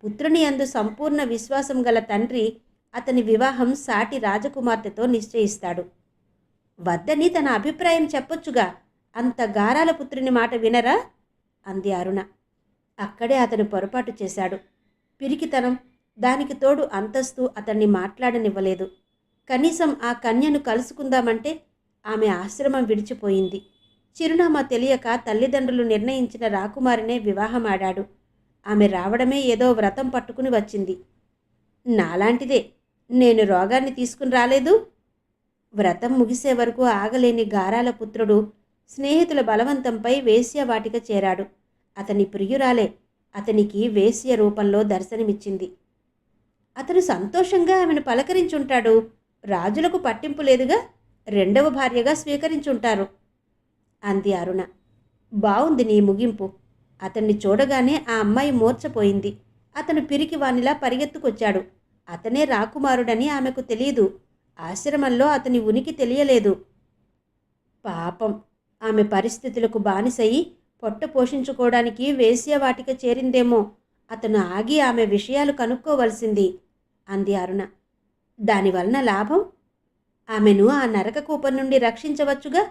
పుత్రుని యందు సంపూర్ణ విశ్వాసం గల తండ్రి అతని వివాహం సాటి రాజకుమార్తెతో నిశ్చయిస్తాడు. వద్దని తన అభిప్రాయం చెప్పొచ్చుగా, అంత గారాల పుత్రుని మాట వినరా? అంది అరుణ. అక్కడే అతను పొరపాటు చేశాడు. పిరికితనం, దానికి తోడు అంతస్తు అతన్ని మాట్లాడనివ్వలేదు. కనీసం ఆ కన్యను కలుసుకుందామంటే ఆమె ఆశ్రమం విడిచిపోయింది. చిరునామా తెలియక తల్లిదండ్రులు నిర్ణయించిన రాకుమారినే వివాహమాడాడు. ఆమె రావడమే ఏదో వ్రతం పట్టుకుని వచ్చింది. నాలాంటిదే. నేను రోగాన్ని తీసుకుని రాలేదు. వ్రతం ముగిసే వరకు ఆగలేని గారాల పుత్రుడు స్నేహితుల బలవంతంపై వేశ్యవాటిక చేరాడు. అతని ప్రియురాలే అతనికి వేశ్య రూపంలో దర్శనమిచ్చింది. అతను సంతోషంగా ఆమెను పలకరించుంటాడు. రాజులకు పట్టింపు లేదుగా, 2వ భార్యగా స్వీకరించుంటారు అంది అరుణ. బావుంది నీ ముగింపు. అతన్ని చూడగానే ఆ అమ్మాయి మూర్ఛపోయింది. అతను పిరికి వానిలా పరిగెత్తుకొచ్చాడు. అతనే రాకుమారుడని ఆమెకు తెలియదు. ఆశ్రమంలో అతని ఉనికి తెలియలేదు. పాపం, ఆమె పరిస్థితులకు బానిసయి పొట్ట పోషించుకోవడానికి వేశ్యావాటిక చేరిందేమో. అతను ఆగి ఆమె విషయాలు కనుక్కోవలసింది అంది అరుణ. దానివలన లాభం? ఆమెను ఆ నరక కూపం నుండి రక్షించవచ్చుగా.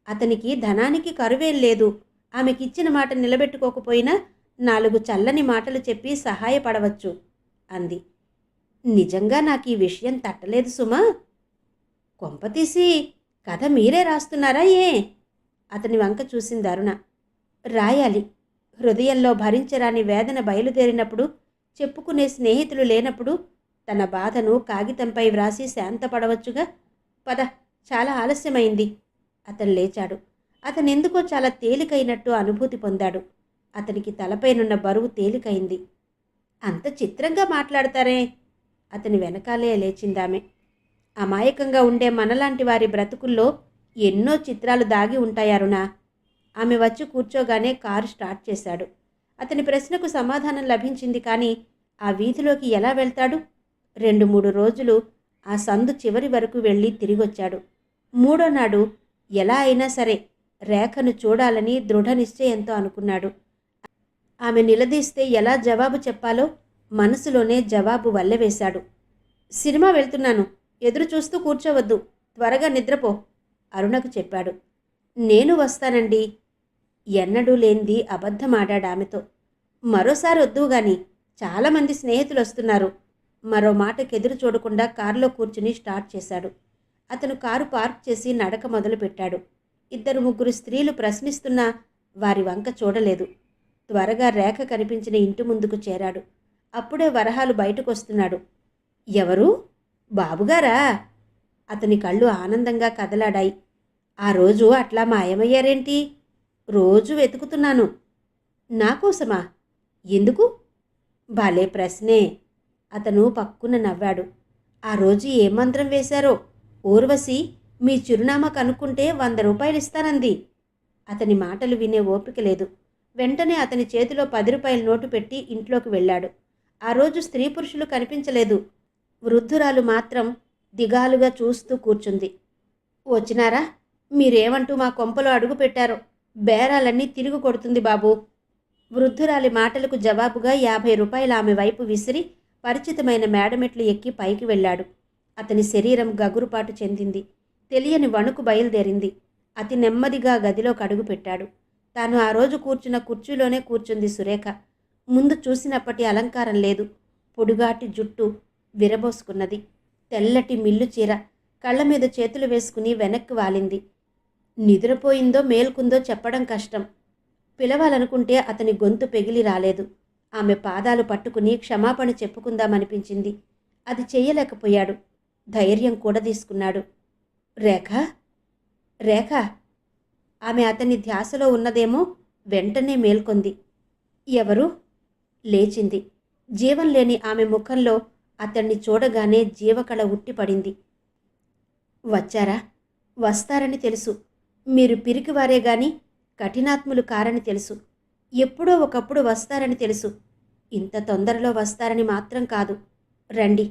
అతనికి ధనానికి కరువేం లేదు. ఆమెకిచ్చిన మాట నిలబెట్టుకోకపోయినా 4 చల్లని మాటలు చెప్పి సహాయపడవచ్చు అంది. నిజంగా నాకు ఈ విషయం తట్టలేదు సుమా. కొంపతీసి కథ మీరే రాస్తున్నారా ఏ? అతని వంక చూసింది అరుణ. రాయాలి. హృదయంలో భరించరాని వేదన బయలుదేరినప్పుడు, చెప్పుకునే స్నేహితులు లేనప్పుడు తన బాధను కాగితంపై వ్రాసి శాంతపడవచ్చుగా. పద, చాలా ఆలస్యమైంది. అతను లేచాడు. అతనెందుకో చాలా తేలికైనట్టు అనుభూతి పొందాడు. అతనికి తలపైనున్న బరువు తేలికైంది. అంత చిత్రంగా మాట్లాడతారే? అతని వెనకాలే లేచిందామె. అమాయకంగా ఉండే మనలాంటి వారి బ్రతుకుల్లో ఎన్నో చిత్రాలు దాగి ఉంటాయారునా. ఆమె వచ్చి కూర్చోగానే కారు స్టార్ట్ చేశాడు. అతని ప్రశ్నకు సమాధానం లభించింది. కానీ ఆ వీధిలోకి ఎలా వెళ్తాడు? 2-3 రోజులు ఆ సందు చివరి వరకు వెళ్ళి తిరిగొచ్చాడు. 3వ నాడు ఎలా అయినా సరే రేఖను చూడాలని దృఢ నిశ్చయంతో అనుకున్నాడు. ఆమె నిలదీస్తే ఎలా జవాబు చెప్పాలో మనసులోనే జవాబు వల్లెవేశాడు. సినిమా వెళ్తున్నాను, ఎదురు చూస్తూ కూర్చోవద్దు, త్వరగా నిద్రపో అరుణకు చెప్పాడు. నేను వస్తానండి. ఎన్నడూ లేనిది అబద్ధమాడాడామెతో. మరోసారి వద్దువుగాని, చాలామంది స్నేహితులు వస్తున్నారు. మరో మాటకెదురు చూడకుండా కారులో కూర్చుని స్టార్ట్ చేశాడు. అతను కారు పార్క్ చేసి నడక మొదలుపెట్టాడు. 2-3 స్త్రీలు ప్రశ్నిస్తున్నా వారి వంక చూడలేదు. త్వరగా రేఖ కనిపించిన ఇంటి ముందుకు చేరాడు. అప్పుడే వరహాలు బయటకొస్తున్నాడు. ఎవరు? బాబుగారా? అతని కళ్ళు ఆనందంగా కదలాడాయి. ఆ రోజు అట్లా మాయమయ్యారేంటి? రోజు వెతుకుతున్నాను. నాకోసమా? ఎందుకు? భలే ప్రశ్నే. అతను పక్కున నవ్వాడు. ఆ రోజు ఏ మంత్రం వేశారో ఊర్వశి మీ చిరునామా కనుక్కుంటే 100 రూపాయలు ఇస్తానంది. అతని మాటలు వినే ఓపిక లేదు. వెంటనే అతని చేతిలో 10 రూపాయల నోటు పెట్టి ఇంట్లోకి వెళ్ళాడు. ఆ రోజు స్త్రీ పురుషులు కనిపించలేదు. వృద్ధురాలు మాత్రం దిగాలుగా చూస్తూ కూర్చుంది. వచ్చినారా? మీరేమంటూ మా కొంపలో అడుగు పెట్టారో బేరాలన్నీ తిరిగి కొడుతుంది బాబు. వృద్ధురాలి మాటలకు జవాబుగా 50 రూపాయలు ఆమె వైపు విసిరి పరిచితమైన మేడమెట్లు ఎక్కి పైకి వెళ్ళాడు. అతని శరీరం గగురుపాటు చెందింది. తెలియని వణుకు బయలుదేరింది. అతి నెమ్మదిగా గదిలోకి అడుగు పెట్టాడు. తాను ఆ రోజు కూర్చున్న కుర్చీలోనే కూర్చుంది సురేఖ. ముందు చూసినప్పటి అలంకారం లేదు. పొడుగాటి జుట్టు విరబోసుకున్నది. తెల్లటి మిల్లు చీర కళ్ళ మీద చేతులు వేసుకుని వెనక్కి వాలింది. నిద్రపోయిందో మేల్కుందో చెప్పడం కష్టం. పిలవాలనుకుంటే అతని గొంతు పెగిలి రాలేదు. ఆమె పాదాలు పట్టుకుని క్షమాపణ చెప్పుకుందామనిపించింది. అది చెయ్యలేకపోయాడు. ధైర్యం కూడా తీసుకున్నాడు. రేఖ, రేఖ. ఆమె అతని ధ్యాసలో ఉన్నదేమో. వెంటనే మేల్కొంది. ఎవరు? లేచింది. జీవం లేని ఆమె ముఖంలో అతన్ని చూడగానే జీవకళ ఉట్టిపడింది. వచ్చారా? వస్తారని తెలుసు. మీరు పిరికివారే గాని కఠినాత్ములు కారని తెలుసు. ఎప్పుడో ఒకప్పుడు వస్తారని తెలుసు. ఇంత తొందరలో వస్తారని మాత్రం కాదు. రండి.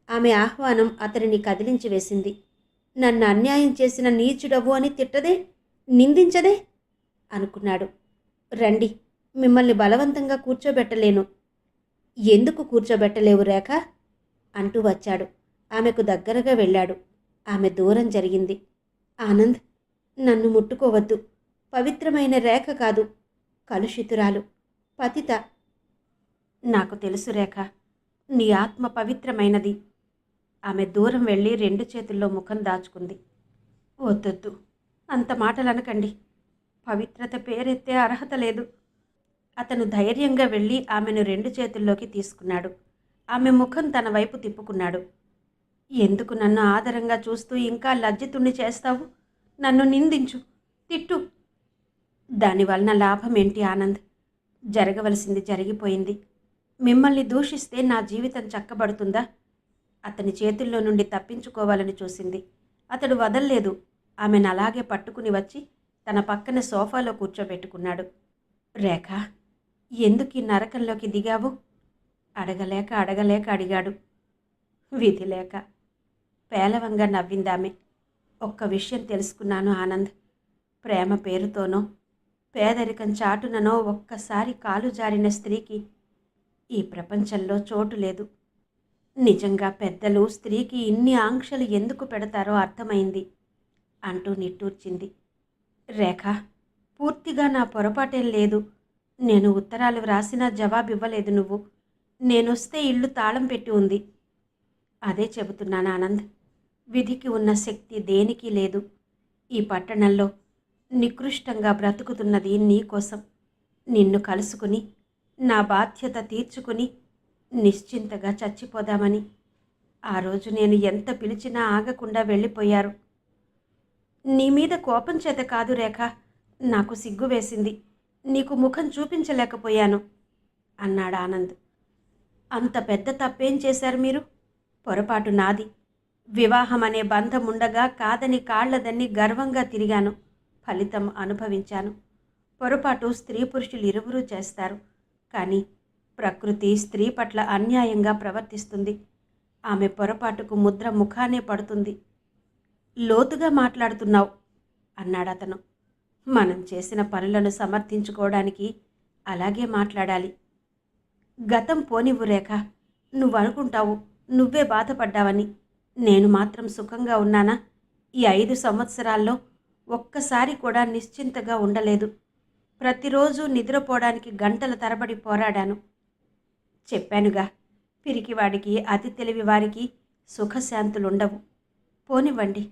ఆమె ఆహ్వానం అతనిని కదిలించి వేసింది. నన్ను అన్యాయం చేసిన నీచుడవు అని తిట్టదే, నిందించదే అనుకున్నాడు. రండి, మిమ్మల్ని బలవంతంగా కూర్చోబెట్టలేను. ఎందుకు కూర్చోబెట్టలేవు రేఖ? అంటూ వచ్చాడు. ఆమెకు దగ్గరగా వెళ్ళాడు. ఆమె దూరం జరిగింది. ఆనంద్, నన్ను ముట్టుకోవద్దు. పవిత్రమైన రేఖ కాదు, కలుషితురాలు, పతిత. నాకు తెలుసు రేఖ, నీ ఆత్మ పవిత్రమైనది. ఆమె దూరం వెళ్ళి 2 చేతుల్లో ముఖం దాచుకుంది. వద్దొద్దు, అంత మాటలనకండి. పవిత్రత పేరెత్తే అర్హత లేదు. అతను ధైర్యంగా వెళ్ళి ఆమెను 2 చేతుల్లోకి తీసుకున్నాడు. ఆమె ముఖం తన వైపు తిప్పుకున్నాడు. ఎందుకు నన్ను ఆదరంగా చూస్తూ ఇంకా లజ్జితుణ్ణి చేస్తావు? నన్ను నిందించు, తిట్టు. దానివలన లాభం ఏంటి ఆనంద్? జరగవలసింది జరిగిపోయింది. మిమ్మల్ని దూషిస్తే నా జీవితం చక్కబడుతుందా? అతని చేతుల్లో నుండి తప్పించుకోవాలని చూసింది. అతడు వదల్లేదు. ఆమెను అలాగే పట్టుకుని వచ్చి తన పక్కన సోఫాలో కూర్చోబెట్టుకున్నాడు. రేఖ, ఎందుకు ఈ నరకంలోకి దిగావు? అడగలేక అడిగాడు. విధి లేక. పేలవంగా నవ్విందామె. ఒక్క విషయం తెలుసుకున్నాను ఆనంద్. ప్రేమ పేరుతోనో పేదరికం చాటుననో ఒక్కసారి కాలు జారిన స్త్రీకి ఈ ప్రపంచంలో చోటు లేదు. నిజంగా పెద్దలు స్త్రీకి ఇన్ని ఆంక్షలు ఎందుకు పెడతారో అర్థమైంది అంటూ నిట్టూర్చింది. రేఖ, పూర్తిగా నా పొరపాటేం లేదు. నేను ఉత్తరాలు వ్రాసినా జవాబివ్వలేదు నువ్వు. నేనొస్తే ఇల్లు తాళం పెట్టి ఉంది. అదే చెబుతున్నాను ఆనంద్. విధికి ఉన్న శక్తి దేనికి లేదు. ఈ పట్టణంలో నికృష్టంగా బ్రతుకుతున్నది నీకోసం. నిన్ను కలుసుకుని నా బాధ్యత తీర్చుకుని నిశ్చింతగా చచ్చిపోదామని. ఆ రోజు నేను ఎంత పిలిచినా ఆగకుండా వెళ్ళిపోయారు. నీ మీద కోపం చేత కాదు రేఖ, నాకు సిగ్గు వేసింది. నీకు ముఖం చూపించలేకపోయాను అన్నాడు ఆనంద్. అంత పెద్ద తప్పేం చేశారు మీరు? పొరపాటు నాది. వివాహం అనే బంధం ఉండగా కాదని కాళ్లదన్ని గర్వంగా తిరిగాను. ఫలితం అనుభవించాను. పొరపాటు స్త్రీ పురుషులు ఇరువురూ చేస్తారు. కానీ ప్రకృతి స్త్రీ పట్ల అన్యాయంగా ప్రవర్తిస్తుంది. ఆమె పొరపాటుకు ముద్ర ముఖానే పడుతుంది. లోతుగా మాట్లాడుతున్నావు అన్నాడతను. మనం చేసిన పనులను సమర్థించుకోవడానికి అలాగే మాట్లాడాలి. గతం పోనివ్వు రేఖ. నువ్వనుకుంటావు నువ్వే బాధపడ్డావని. నేను మాత్రం సుఖంగా ఉన్నానా? ఈ 5 సంవత్సరాల్లో ఒక్కసారి కూడా నిశ్చింతగా ఉండలేదు. ప్రతిరోజు నిద్రపోవడానికి గంటల తరబడి పోరాడాను. చెప్పానుగా, పిరికివాడికి అతి తెలివి వారికి సుఖశాంతులుండవు. పోనివ్వండి,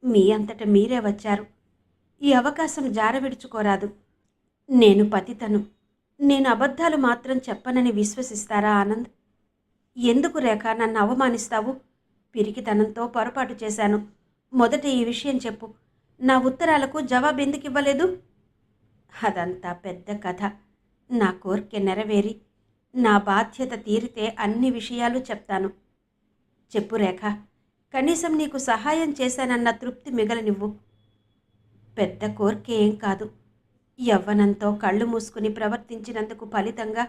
మీ అంతట మీరే వచ్చారు. ఈ అవకాశం జారవిడుచుకోరాదు. నేను పతితను. నేను అబద్ధాలు మాత్రం చెప్పనని విశ్వసిస్తారా ఆనంద్? ఎందుకు రేఖ నన్ను అవమానిస్తావు? పిరికితనంతో పొరపాటు చేశాను. మొదట ఈ విషయం చెప్పు. నా ఉత్తరాలకు జవాబు ఎందుకు ఇవ్వలేదు? అదంతా పెద్ద కథ. నా కోరిక నెరవేరి నా బాధ్యత తీరితే అన్ని విషయాలు చెప్తాను. చెప్పు రేఖ. కనీసం నీకు సహాయం చేశానన్న తృప్తి మిగలనివ్వు. పెద్ద కోరిక ఏం కాదు. యవ్వనంతో కళ్ళు మూసుకుని ప్రవర్తించినందుకు ఫలితంగా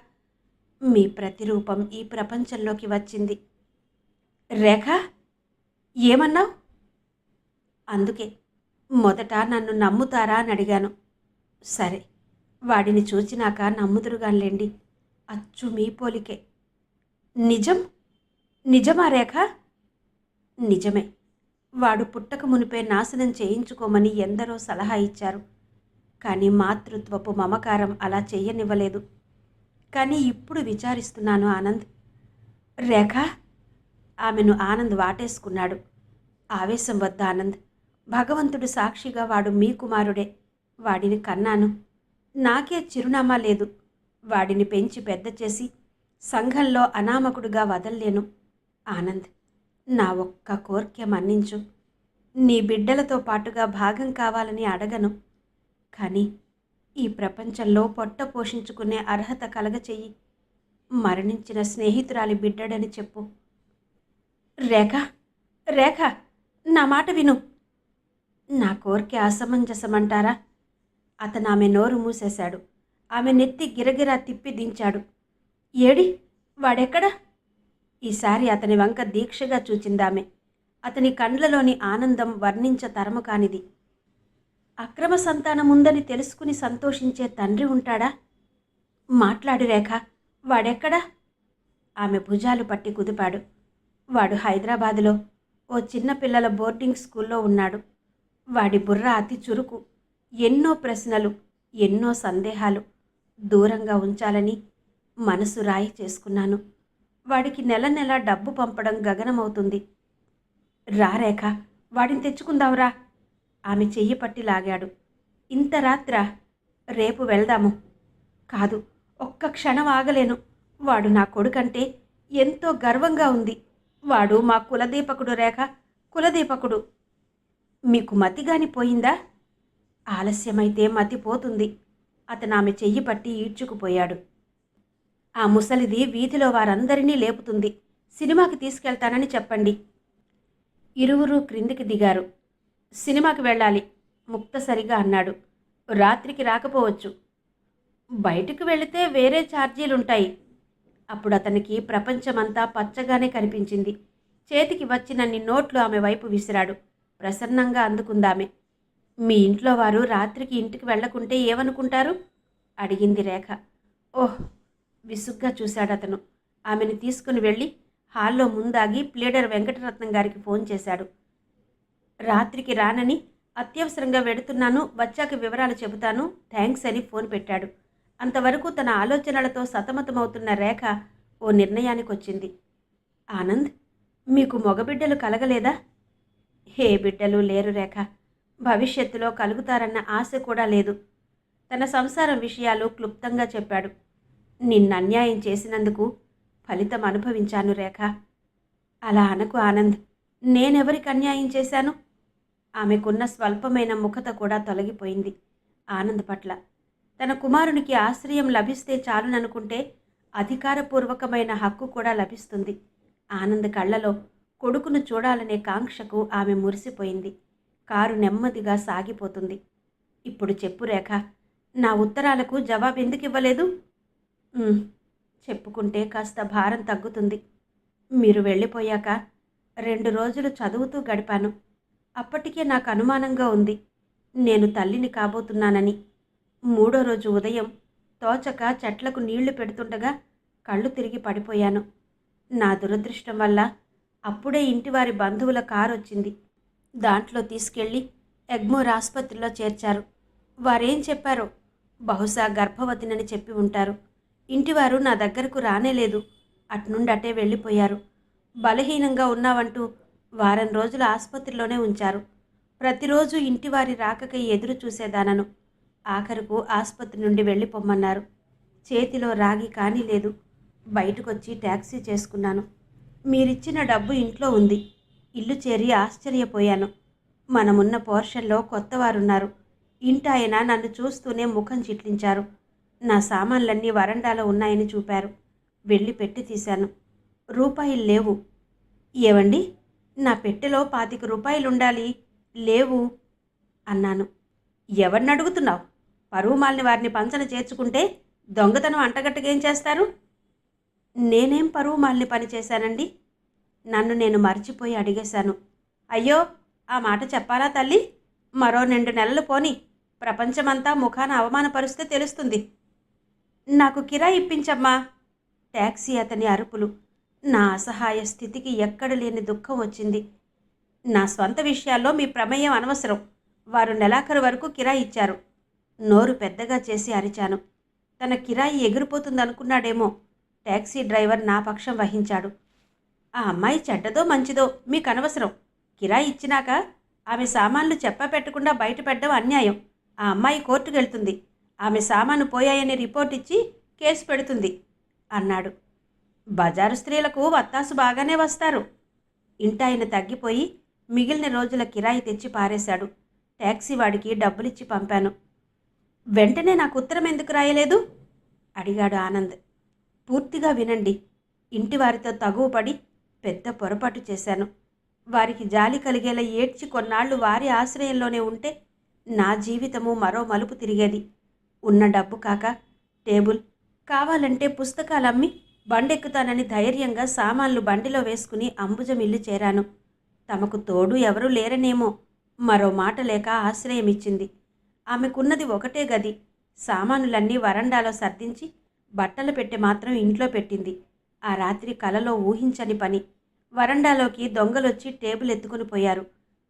మీ ప్రతిరూపం ఈ ప్రపంచంలోకి వచ్చింది. రేఖ, ఏమన్నావు? అందుకే మొదట నన్ను నమ్ముతారా అని అడిగాను. సరే, వాడిని చూచినాక నమ్ముదురుగాన్లేండి. అచ్చు మీ పోలికే. నిజమా రేఖ? నిజమే. వాడు పుట్టక మునిపే నాశనం చేయించుకోమని ఎందరో సలహా ఇచ్చారు. కానీ మాతృత్వపు మమకారం అలా చెయ్యనివ్వలేదు. కానీ ఇప్పుడు విచారిస్తున్నాను ఆనంద్. రేఖ, ఆమెను ఆనంద్ వాటేసుకున్నాడు. ఆవేశం వద్ద ఆనంద్. భగవంతుడు సాక్షిగా వాడు మీ కుమారుడే. వాడిని కన్నాను. నాకే చిరునామా లేదు. వాడిని పెంచి పెద్ద చేసి సంఘంలో అనామకుడుగా వదల్లేను. ఆనంద్, నా ఒక్క కోర్కె మన్నించు. నీ బిడ్డలతో పాటుగా భాగం కావాలని అడగను. కానీ ఈ ప్రపంచంలో పొట్ట పోషించుకునే అర్హత కలగచెయ్యి. మరణించిన స్నేహితురాలి బిడ్డడని చెప్పు. రేఖ, రేఖ, నా మాట విను. నా కోరిక అసమంజసమంటారా? అతను ఆమె నోరు మూసేశాడు. ఆమె నెత్తి గిరగిరా తిప్పి దించాడు. ఏడి, వాడెక్కడా? ఈసారి అతని వంక దీక్షగా చూచిందామె. అతని కండ్లలోని ఆనందం వర్ణించ తరము కానిది. అక్రమ సంతానముందని తెలుసుకుని సంతోషించే తండ్రి ఉంటాడా? మాట్లాడు రేఖ, వాడెక్కడా? ఆమె భుజాలు పట్టి కుదిపాడు. వాడు హైదరాబాదులో ఓ చిన్నపిల్లల బోర్డింగ్ స్కూల్లో ఉన్నాడు. వాడి బుర్ర అతి చురుకు. ఎన్నో ప్రశ్నలు, ఎన్నో సందేహాలు. దూరంగా ఉంచాలని మనసు రాయి చేసుకున్నాను. వాడికి నెల నెల డబ్బు పంపడం గగనమవుతుంది. రా రేఖ, వాడిని తెచ్చుకుందాంరా. ఆమె చెయ్యి పట్టి లాగాడు. ఇంత రాత్రా? రేపు వెళ్దాము. కాదు, ఒక్క క్షణం ఆగలేను. వాడు నా కొడుకంటే ఎంతో గర్వంగా ఉంది. వాడు మా కులదీపకుడు రేఖ, కులదీపకుడు. మీకు మతిగాని పోయిందా? ఆలస్యమైతే మతిపోతుంది. అతను ఆమె చెయ్యి పట్టి ఈడ్చుకుపోయాడు. ఆ ముసలిది వీధిలో వారందరినీ లేపుతుంది. సినిమాకి తీసుకెళ్తానని చెప్పండి. ఇరువురు క్రిందికి దిగారు. సినిమాకి వెళ్ళాలి, ముక్తసరిగా అన్నాడు. రాత్రికి రాకపోవచ్చు. బయటకు వెళితే వేరే ఛార్జీలుంటాయి. అప్పుడు అతనికి ప్రపంచమంతా పచ్చగానే కనిపించింది. చేతికి వచ్చినన్ని నోట్లు ఆమె వైపు విసిరాడు. ప్రసన్నంగా అందుకుందామె. మీ ఇంట్లో వారు రాత్రికి ఇంటికి వెళ్ళకుంటే ఏమనుకుంటారు? అడిగింది రేఖ. ఓహ్! విసుగ్గా చూశాడతను. ఆమెను తీసుకుని వెళ్ళి హాల్లో ముందాగి ప్లీడర్ వెంకటరత్నం గారికి ఫోన్ చేశాడు. రాత్రికి రానని, అత్యవసరంగా వెడుతున్నాను, వచ్చాక వివరాలు చెబుతాను, థ్యాంక్స్ అని ఫోన్ పెట్టాడు. అంతవరకు తన ఆలోచనలతో సతమతమవుతున్న రేఖ ఓ నిర్ణయానికొచ్చింది. ఆనంద్, మీకు మగబిడ్డలు కలగలేదా? ఏ బిడ్డలు లేరు రేఖ. భవిష్యత్తులో కలుగుతారన్న ఆశ కూడా లేదు. తన సంసారం విషయాలు క్లుప్తంగా చెప్పాడు. నిన్నన్యాయం చేసినందుకు ఫలితం అనుభవించాను రేఖ. అలా అనకు ఆనంద్. నేనెవరికి అన్యాయం చేశాను? ఆమెకున్న స్వల్పమైన ముఖత కూడా తొలగిపోయింది ఆనంద్ పట్ల. తన కుమారునికి ఆశ్రయం లభిస్తే చాలుననుకుంటే అధికారపూర్వకమైన హక్కు కూడా లభిస్తుంది. ఆనంద్ కళ్ళలో కొడుకును చూడాలనే కాంక్షకు ఆమె మురిసిపోయింది. కారు నెమ్మదిగా సాగిపోతుంది. ఇప్పుడు చెప్పు రేఖ, నా ఉత్తరాలకు జవాబెందుకు ఇవ్వలేదు? చెప్పుకుంటే కాస్త భారం తగ్గుతుంది. మీరు వెళ్ళిపోయాక 2 రోజులు చదువుతూ గడిపాను. అప్పటికే నాకు అనుమానంగా ఉంది, నేను తల్లిని కాబోతున్నానని. 3వ రోజు ఉదయం తోచక చెట్లకు నీళ్లు పెడుతుండగా కళ్ళు తిరిగి పడిపోయాను. నా దురదృష్టం వల్ల అప్పుడే ఇంటివారి బంధువుల కారు వచ్చింది. దాంట్లో తీసుకెళ్ళి ఎగ్మోర్ ఆసుపత్రిలో చేర్చారు. వారేం చెప్పారో, బహుశా గర్భవతినని చెప్పి ఉంటారు. ఇంటివారు నా దగ్గరకు రానేలేదు. అట్నుండి అటే వెళ్ళిపోయారు. బలహీనంగా ఉన్నావంటూ వారం రోజులు ఆసుపత్రిలోనే ఉంచారు. ప్రతిరోజు ఇంటివారి రాకకై ఎదురు చూసేదానను. ఆఖరుకు ఆసుపత్రి నుండి వెళ్ళిపోమ్మన్నారు. చేతిలో రాగి కానీ లేదు. బయటకొచ్చి ట్యాక్సీ చేసుకున్నాను. మీరిచ్చిన డబ్బు ఇంట్లో ఉంది. ఇల్లు చేరి ఆశ్చర్యపోయాను. మనమున్న పోర్షన్లో కొత్తవారున్నారు. ఇంటాయన నన్ను చూస్తూనే ముఖం చిట్లించారు. నా సామాన్లన్నీ వరండాలో ఉన్నాయని చూపారు. వెళ్ళి పెట్టి తీశాను. రూపాయలు లేవు. ఏవండి, నా పెట్టెలో 25 రూపాయలుండాలి, లేవు అన్నాను. ఎవరిని అడుగుతున్నావు? పరువుమాలిని వారిని పంచన చేర్చుకుంటే దొంగతనం అంటగట్టగేం చేస్తారు? నేనేం పరువుమాలిని పని చేశానండి? నన్ను నేను మర్చిపోయి అడిగేశాను. అయ్యో, ఆ మాట చెప్పాలా తల్లి? మరో 2 నెలలు పోని, ప్రపంచమంతా ముఖాన అవమానపరుస్తే తెలుస్తుంది. నాకు కిరాయి ఇప్పించమ్మా. ట్యాక్సీ అతని అరుపులు. నా అసహాయ స్థితికి ఎక్కడ లేని దుఃఖం వచ్చింది. నా స్వంత విషయాల్లో మీ ప్రమేయం అనవసరం. వారు నెలాఖరు వరకు కిరాయి ఇచ్చారు. నోరు పెద్దగా చేసి అరిచాను. తన కిరాయి ఎగిరిపోతుందనుకున్నాడేమో. ట్యాక్సీ డ్రైవర్ నా పక్షం వహించాడు. ఆ అమ్మాయి చెడ్డదో మంచిదో మీకు అనవసరం. కిరాయి ఇచ్చినాక ఆమె సామాన్లు చెప్పపెట్టకుండా బయట పెట్టడం అన్యాయం. ఆ అమ్మాయి కోర్టుకు వెళ్తుంది. ఆమె సామాను పోయాయని రిపోర్ట్ ఇచ్చి కేసు పెడుతుంది అన్నాడు. బజారు స్త్రీలకు వత్తాసు బాగానే వస్తారు. ఇంటాయన తగ్గిపోయి మిగిలిన రోజుల కిరాయి తెచ్చి పారేశాడు. ట్యాక్సీ వాడికి డబ్బులిచ్చి పంపాను. వెంటనే నాకు ఉత్తరం ఎందుకు రాయలేదు అడిగాడు ఆనంద్. పూర్తిగా వినండి. ఇంటి వారితో తగువపడి పెద్ద పొరపాటు చేశాను. వారికి జాలి కలిగేలా ఏడ్చి కొన్నాళ్లు వారి ఆశ్రయంలోనే ఉంటే నా జీవితము మరో మలుపు తిరిగేది. ఉన్న డబ్బు కాక టేబుల్, కావాలంటే పుస్తకాలమ్మి బండెక్కుతానని ధైర్యంగా సామాన్లు బండిలో వేసుకుని అంబుజం ఇల్లు చేరాను. తమకు తోడు ఎవరూ లేరనేమో మరో మాట లేక ఆశ్రయమిచ్చింది. ఆమెకున్నది ఒకటే గది. సామానులన్నీ వరండాలో సర్దించి బట్టలు పెట్టె మాత్రం ఇంట్లో పెట్టింది. ఆ రాత్రి కలలో ఊహించని పని. వరండాలోకి దొంగలొచ్చి టేబుల్ ఎత్తుకుని పోయారు.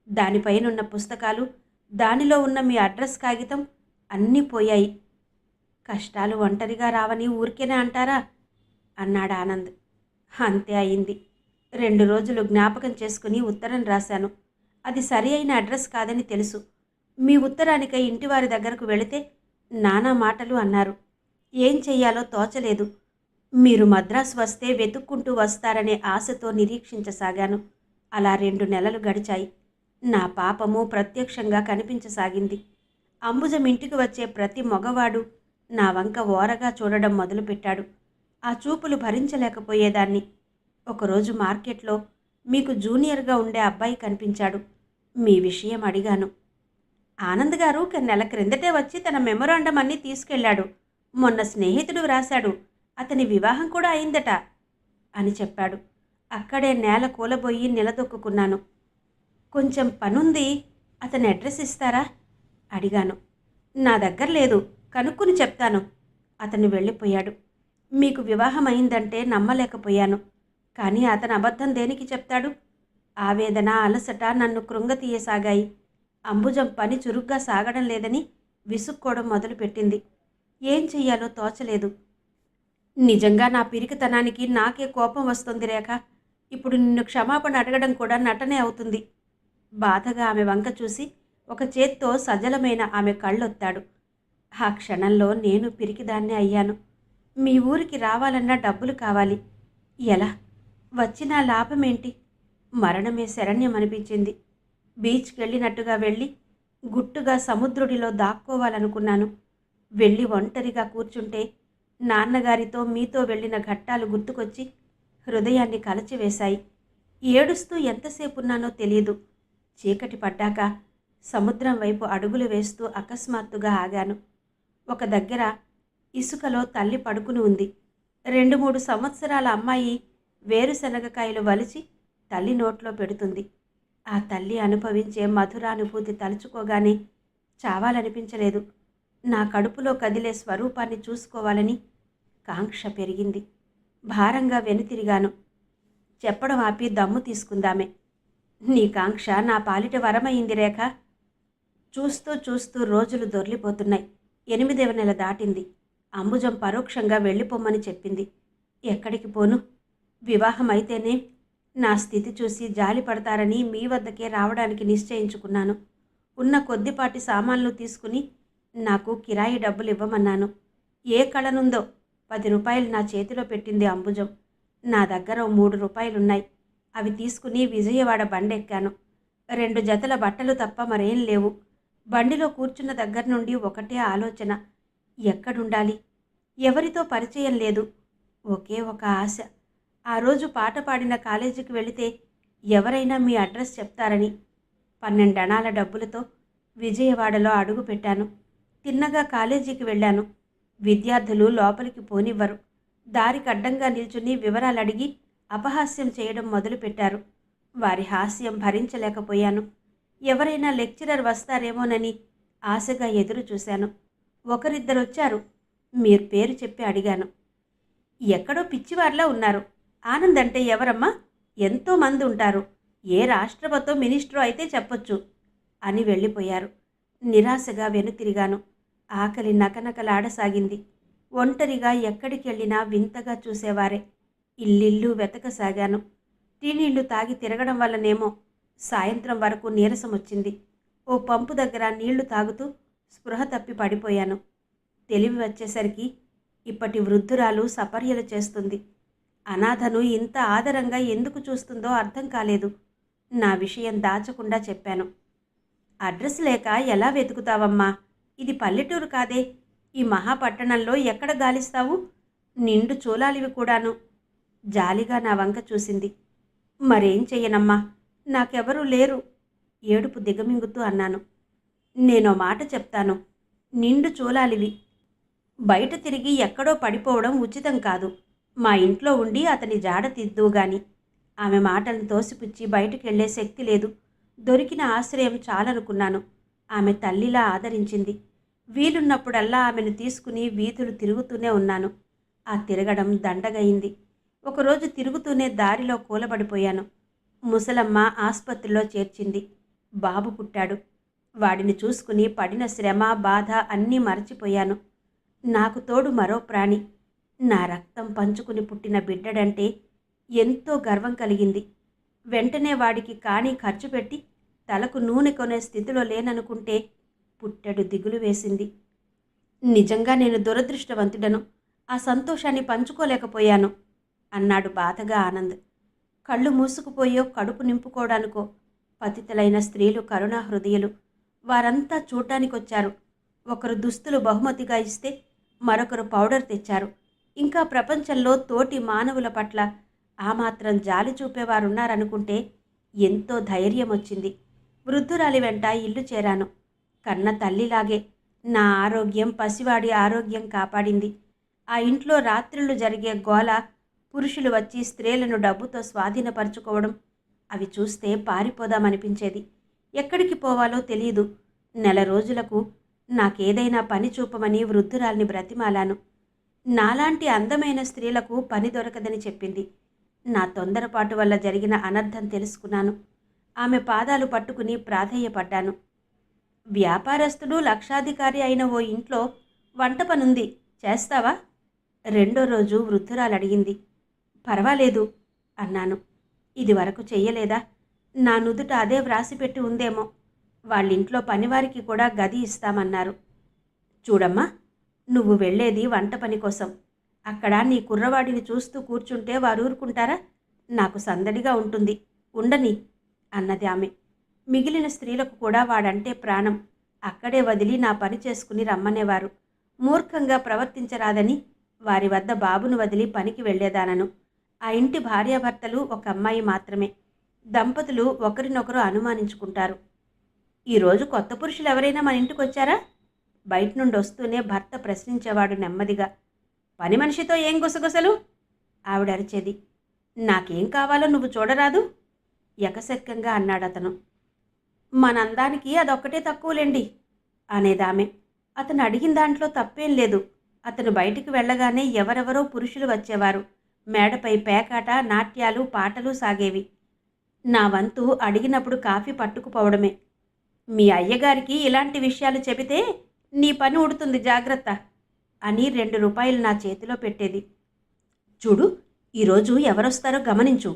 దానిపైనున్న పుస్తకాలు, దానిలో ఉన్న మీ అడ్రస్ కాగితం అన్నీ పోయాయి. కష్టాలు ఒంటరిగా రావని ఊరికేనే అంటారా అన్నాడు ఆనంద్. అంతే అయింది. 2 రోజులు జ్ఞాపకం చేసుకుని ఉత్తరం రాశాను. అది సరి అయిన అడ్రస్ కాదని తెలుసు. మీ ఉత్తరానికై ఇంటివారి దగ్గరకు వెళితే నానా మాటలు అన్నారు. ఏం చెయ్యాలో తోచలేదు. మీరు మద్రాసు వస్తే వెతుక్కుంటూ వస్తారనే ఆశతో నిరీక్షించసాగాను. అలా 2 నెలలు గడిచాయి. నా పాపము ప్రత్యక్షంగా కనిపించసాగింది. అంబుజం ఇంటికి వచ్చే ప్రతి మగవాడు నా వంక ఓరగా చూడడం మొదలుపెట్టాడు. ఆ చూపులు భరించలేకపోయేదాన్ని. ఒకరోజు మార్కెట్లో మీకు జూనియర్గా ఉండే అబ్బాయి కనిపించాడు. మీ విషయం అడిగాను. ఆనంద్ గారు నెల క్రిందటే వచ్చి తన మెమొరాండం అన్నీ తీసుకెళ్లాడు. మొన్న స్నేహితుడు వ్రాశాడు, అతని వివాహం కూడా అయిందట అని చెప్పాడు. అక్కడే నేల కూలబోయి నిలదొక్కున్నాను. కొంచెం పనుంది, అతని అడ్రస్ ఇస్తారా అడిగాను. నా దగ్గర లేదు, కనుక్కుని చెప్తాను. అతను వెళ్ళిపోయాడు. మీకు వివాహం అయిందంటే నమ్మలేకపోయాను. కానీ అతను అబద్ధం దేనికి చెప్తాడు? ఆవేదన, అలసట నన్ను కృంగతీయసాగాయి. అంబుజం పని చురుగ్గా సాగడం లేదని విసుక్కోవడం మొదలుపెట్టింది. ఏం చెయ్యాలో తోచలేదు. నిజంగా నా పిరికితనానికి నాకే కోపం వస్తుంది రేఖ. ఇప్పుడు నిన్ను క్షమాపణ అడగడం కూడా నటనే అవుతుంది. బాధగా ఆమె వంక చూసి ఒక చేత్తో సజలమైన ఆమె కళ్ళొత్తాడు. ఆ క్షణంలో నేను పిరికిదాన్నే అయ్యాను. మీ ఊరికి రావాలన్నా డబ్బులు కావాలి. ఎలా? వచ్చినా లాభమేంటి? మరణమే శరణ్యమనిపించింది. బీచ్కి వెళ్ళినట్టుగా వెళ్ళి గుట్టుగా సముద్రుడిలో దాక్కోవాలనుకున్నాను. వెళ్ళి ఒంటరిగా కూర్చుంటే నాన్నగారితో మీతో వెళ్ళిన ఘట్టాలు గుర్తుకొచ్చి హృదయాన్ని కలచివేశాయి. ఏడుస్తూ ఎంతసేపున్నానో తెలియదు. చీకటి పడ్డాక సముద్రం వైపు అడుగులు వేస్తూ అకస్మాత్తుగా ఆగాను. ఒక దగ్గర ఇసుకలో తల్లి పడుకుని ఉంది. 2-3 సంవత్సరాల అమ్మాయి వేరుశనగకాయలు వలిచి తల్లి నోట్లో పెడుతుంది. ఆ తల్లి అనుభవించే మధురానుభూతి తలుచుకోగానే చావాలనిపించలేదు. నా కడుపులో కదిలే స్వరూపాన్ని చూసుకోవాలని కాంక్ష పెరిగింది. భారంగా వెనుతిరిగాను. చెప్పడం ఆపి దమ్ము తీసుకుందామే. నీ కాంక్ష నా పాలిట వరమైంది రేఖ. చూస్తూ చూస్తూ రోజులు దొర్లిపోతున్నాయి. 8వ నెల దాటింది. అంబుజం పరోక్షంగా వెళ్ళిపోమ్మని చెప్పింది. ఎక్కడికి పోను? వివాహం అయితేనే నా స్థితి చూసి జాలి పడతారని మీ వద్దకే రావడానికి నిశ్చయించుకున్నాను. ఉన్న కొద్దిపాటి సామాన్లు తీసుకుని నాకు కిరాయి డబ్బులు ఇవ్వమన్నాను. ఏ కళనుందో 10 రూపాయలు నా చేతిలో పెట్టింది అంబుజం. నా దగ్గర 3 రూపాయలున్నాయి. అవి తీసుకుని విజయవాడ బండెక్కాను. 2 జతల బట్టలు తప్ప మరేం లేవు. బండిలో కూర్చున్న దగ్గర నుండి ఒకటే ఆలోచన. ఎక్కడుండాలి? ఎవరితో పరిచయం లేదు. ఒకే ఒక ఆశ. ఆ రోజు పాట పాడిన కాలేజీకి వెళితే ఎవరైనా మీ అడ్రస్ చెప్తారని. 12 అణాల డబ్బులతో విజయవాడలో అడుగు పెట్టాను. తిన్నగా కాలేజీకి వెళ్ళాను. విద్యార్థులు లోపలికి పోనివ్వరు. దారికి అడ్డంగా నిల్చుని వివరాలు అడిగి అపహాస్యం చేయడం మొదలుపెట్టారు. వారి హాస్యం భరించలేకపోయాను. ఎవరైనా లెక్చరర్ వస్తారేమోనని ఆశగా ఎదురు చూశాను. ఒకరిద్దరొచ్చారు. మీరు పేరు చెప్పి అడిగాను. ఎక్కడో పిచ్చివారిలా ఉన్నారు. ఆనంద్ అంటే ఎవరమ్మా? ఎంతోమంది ఉంటారు. ఏ రాష్ట్రపతో మినిస్టరో అయితే చెప్పొచ్చు అని వెళ్ళిపోయారు. నిరాశగా వెనుతిరిగాను. ఆకలి నకనకలాడసాగింది. ఒంటరిగా ఎక్కడికి వెళ్ళినా వింతగా చూసేవారే. ఇల్లిల్లు వెతకసాగాను. టీనీళ్లు తాగి తిరగడం వల్లనేమో సాయంత్రం వరకు నీరసం వచ్చింది. ఓ పంపు దగ్గర నీళ్లు తాగుతూ స్పృహ తప్పి పడిపోయాను. తెలివి వచ్చేసరికి ఇప్పటి వృద్ధురాలు సపర్యలు చేస్తుంది. అనాథను ఇంత ఆదరంగా ఎందుకు చూస్తుందో అర్థం కాలేదు. నా విషయం దాచకుండా చెప్పాను. అడ్రస్ లేక ఎలా వెతుకుతావమ్మా? ఇది పల్లెటూరు కాదే. ఈ మహాపట్టణంలో ఎక్కడ గాలిస్తావు? నిండు చూలాలివి కూడాను. జాలిగా నా వంక చూసింది. మరేం చెయ్యనమ్మా, నాకెవరూ లేరు. ఏడుపు దిగమింగుతూ అన్నాను. నేనో మాట చెప్తాను. నిండు చూలాలివి. బయట తిరిగి ఎక్కడో పడిపోవడం ఉచితం కాదు. మా ఇంట్లో ఉండి అతని జాడ తిద్దువుగాని. ఆమె మాటలను తోసిపుచ్చి బయటకెళ్లే శక్తి లేదు. దొరికిన ఆశ్రయం చాలనుకున్నాను. ఆమె తల్లిలా ఆదరించింది. వీలున్నప్పుడల్లా ఆమెను తీసుకుని వీధులు తిరుగుతూనే ఉన్నాను. ఆ తిరగడం దండగయింది. ఒకరోజు తిరుగుతూనే దారిలో కూలబడిపోయాను. ముసలమ్మ ఆస్పత్రిలో చేర్చింది. బాబు పుట్టాడు. వాడిని చూసుకుని పడిన శ్రమ, బాధ అన్నీ మరచిపోయాను. నాకు తోడు మరో ప్రాణి. నా రక్తం పంచుకుని పుట్టిన బిడ్డడంటే ఎంతో గర్వం కలిగింది. వెంటనే వాడికి కాణీ ఖర్చు పెట్టి తలకు నూనె కొనే స్థితిలో లేననుకుంటే పుట్టెడు దిగులు వేసింది. నిజంగా నేను దురదృష్టవంతుడను. ఆ సంతోషాన్ని పంచుకోలేకపోయాను అన్నాడు బాధగా ఆనంద్. కళ్ళు మూసుకుపోయో కడుపు నింపుకోవడానికో పతితులైన స్త్రీలు కరుణా హృదయులు. వారంతా చూడ్డానికొచ్చారు. ఒకరు దుస్తులు బహుమతిగా ఇస్తే మరొకరు పౌడర్ తెచ్చారు. ఇంకా ప్రపంచంలో తోటి మానవుల పట్ల ఆ మాత్రం జాలి చూపేవారున్నారనుకుంటే ఎంతో ధైర్యం వచ్చింది. వృద్ధురాలి వెంట ఇల్లు చేరాను. కన్న తల్లిలాగే నా ఆరోగ్యం, పసివాడి ఆరోగ్యం కాపాడింది. ఆ ఇంట్లో రాత్రులు జరిగే గోల, పురుషులు వచ్చి స్త్రీలను డబ్బుతో స్వాధీనపరుచుకోవడం, అవి చూస్తే పారిపోదామనిపించేది. ఎక్కడికి పోవాలో తెలియదు. నెల రోజులకు నాకేదైనా పని చూపమని వృద్ధురాల్ని బ్రతిమాలాను. నాలాంటి అందమైన స్త్రీలకు పని దొరకదని చెప్పింది. నా తొందరపాటు వల్ల జరిగిన అనర్థం తెలుసుకున్నాను. ఆమె పాదాలు పట్టుకుని ప్రాధేయపడ్డాను. వ్యాపారస్తుడు లక్షాధికారి అయిన ఓ ఇంట్లో వంట పనుంది, చేస్తావా? రెండో రోజు వృద్ధురాలడిగింది. పర్వాలేదు అన్నాను. ఇది వరకు చెయ్యలేదా? నా నుదుట అదే వ్రాసిపెట్టి ఉందేమో. వాళ్ళింట్లో పనివారికి కూడా గది ఇస్తామన్నారు. చూడమ్మా, నువ్వు వెళ్ళేది వంట పని కోసం. అక్కడ నీ కుర్రవాడిని చూస్తూ కూర్చుంటే వారు ఊరుకుంటారా? నాకు సందడిగా ఉంటుంది, ఉండని అన్నది ఆమె. మిగిలిన స్త్రీలకు కూడా వాడంటే ప్రాణం. అక్కడే వదిలి నా పని చేసుకుని రమ్మనేవారు. మూర్ఖంగా ప్రవర్తించరాదని వారి వద్ద బాబును వదిలి పనికి వెళ్లేదానను. ఆ ఇంటి భార్యాభర్తలు ఒక అమ్మాయి మాత్రమే. దంపతులు ఒకరినొకరు అనుమానించుకుంటారు. ఈరోజు కొత్త పురుషులు ఎవరైనా మన ఇంటికి వచ్చారా? బయట నుండి వస్తూనే భర్త ప్రశ్నించేవాడు నెమ్మదిగా. పని మనిషితో ఏం గుసగుసలు? ఆవిడ అరిచేది. నాకేం కావాలో నువ్వు చూడరాదు? ఎకసెక్కంగా అన్నాడతను. మనందానికి అదొక్కటే తక్కువలేండి అనేదామె. అతను అడిగిన దాంట్లో తప్పేం లేదు. అతను బయటికి వెళ్ళగానే ఎవరెవరో పురుషులు వచ్చేవారు. మేడపై పేకాట, నాట్యాలు, పాటలు సాగేవి. నా వంతు అడిగినప్పుడు కాఫీ పట్టుకుపోవడమే. మీ అయ్యగారికి ఇలాంటి విషయాలు చెబితే నీ పని ఉడుతుంది, జాగ్రత్త అని 2 రూపాయలు నా చేతిలో పెట్టేది. చూడు, ఈరోజు ఎవరొస్తారో గమనించు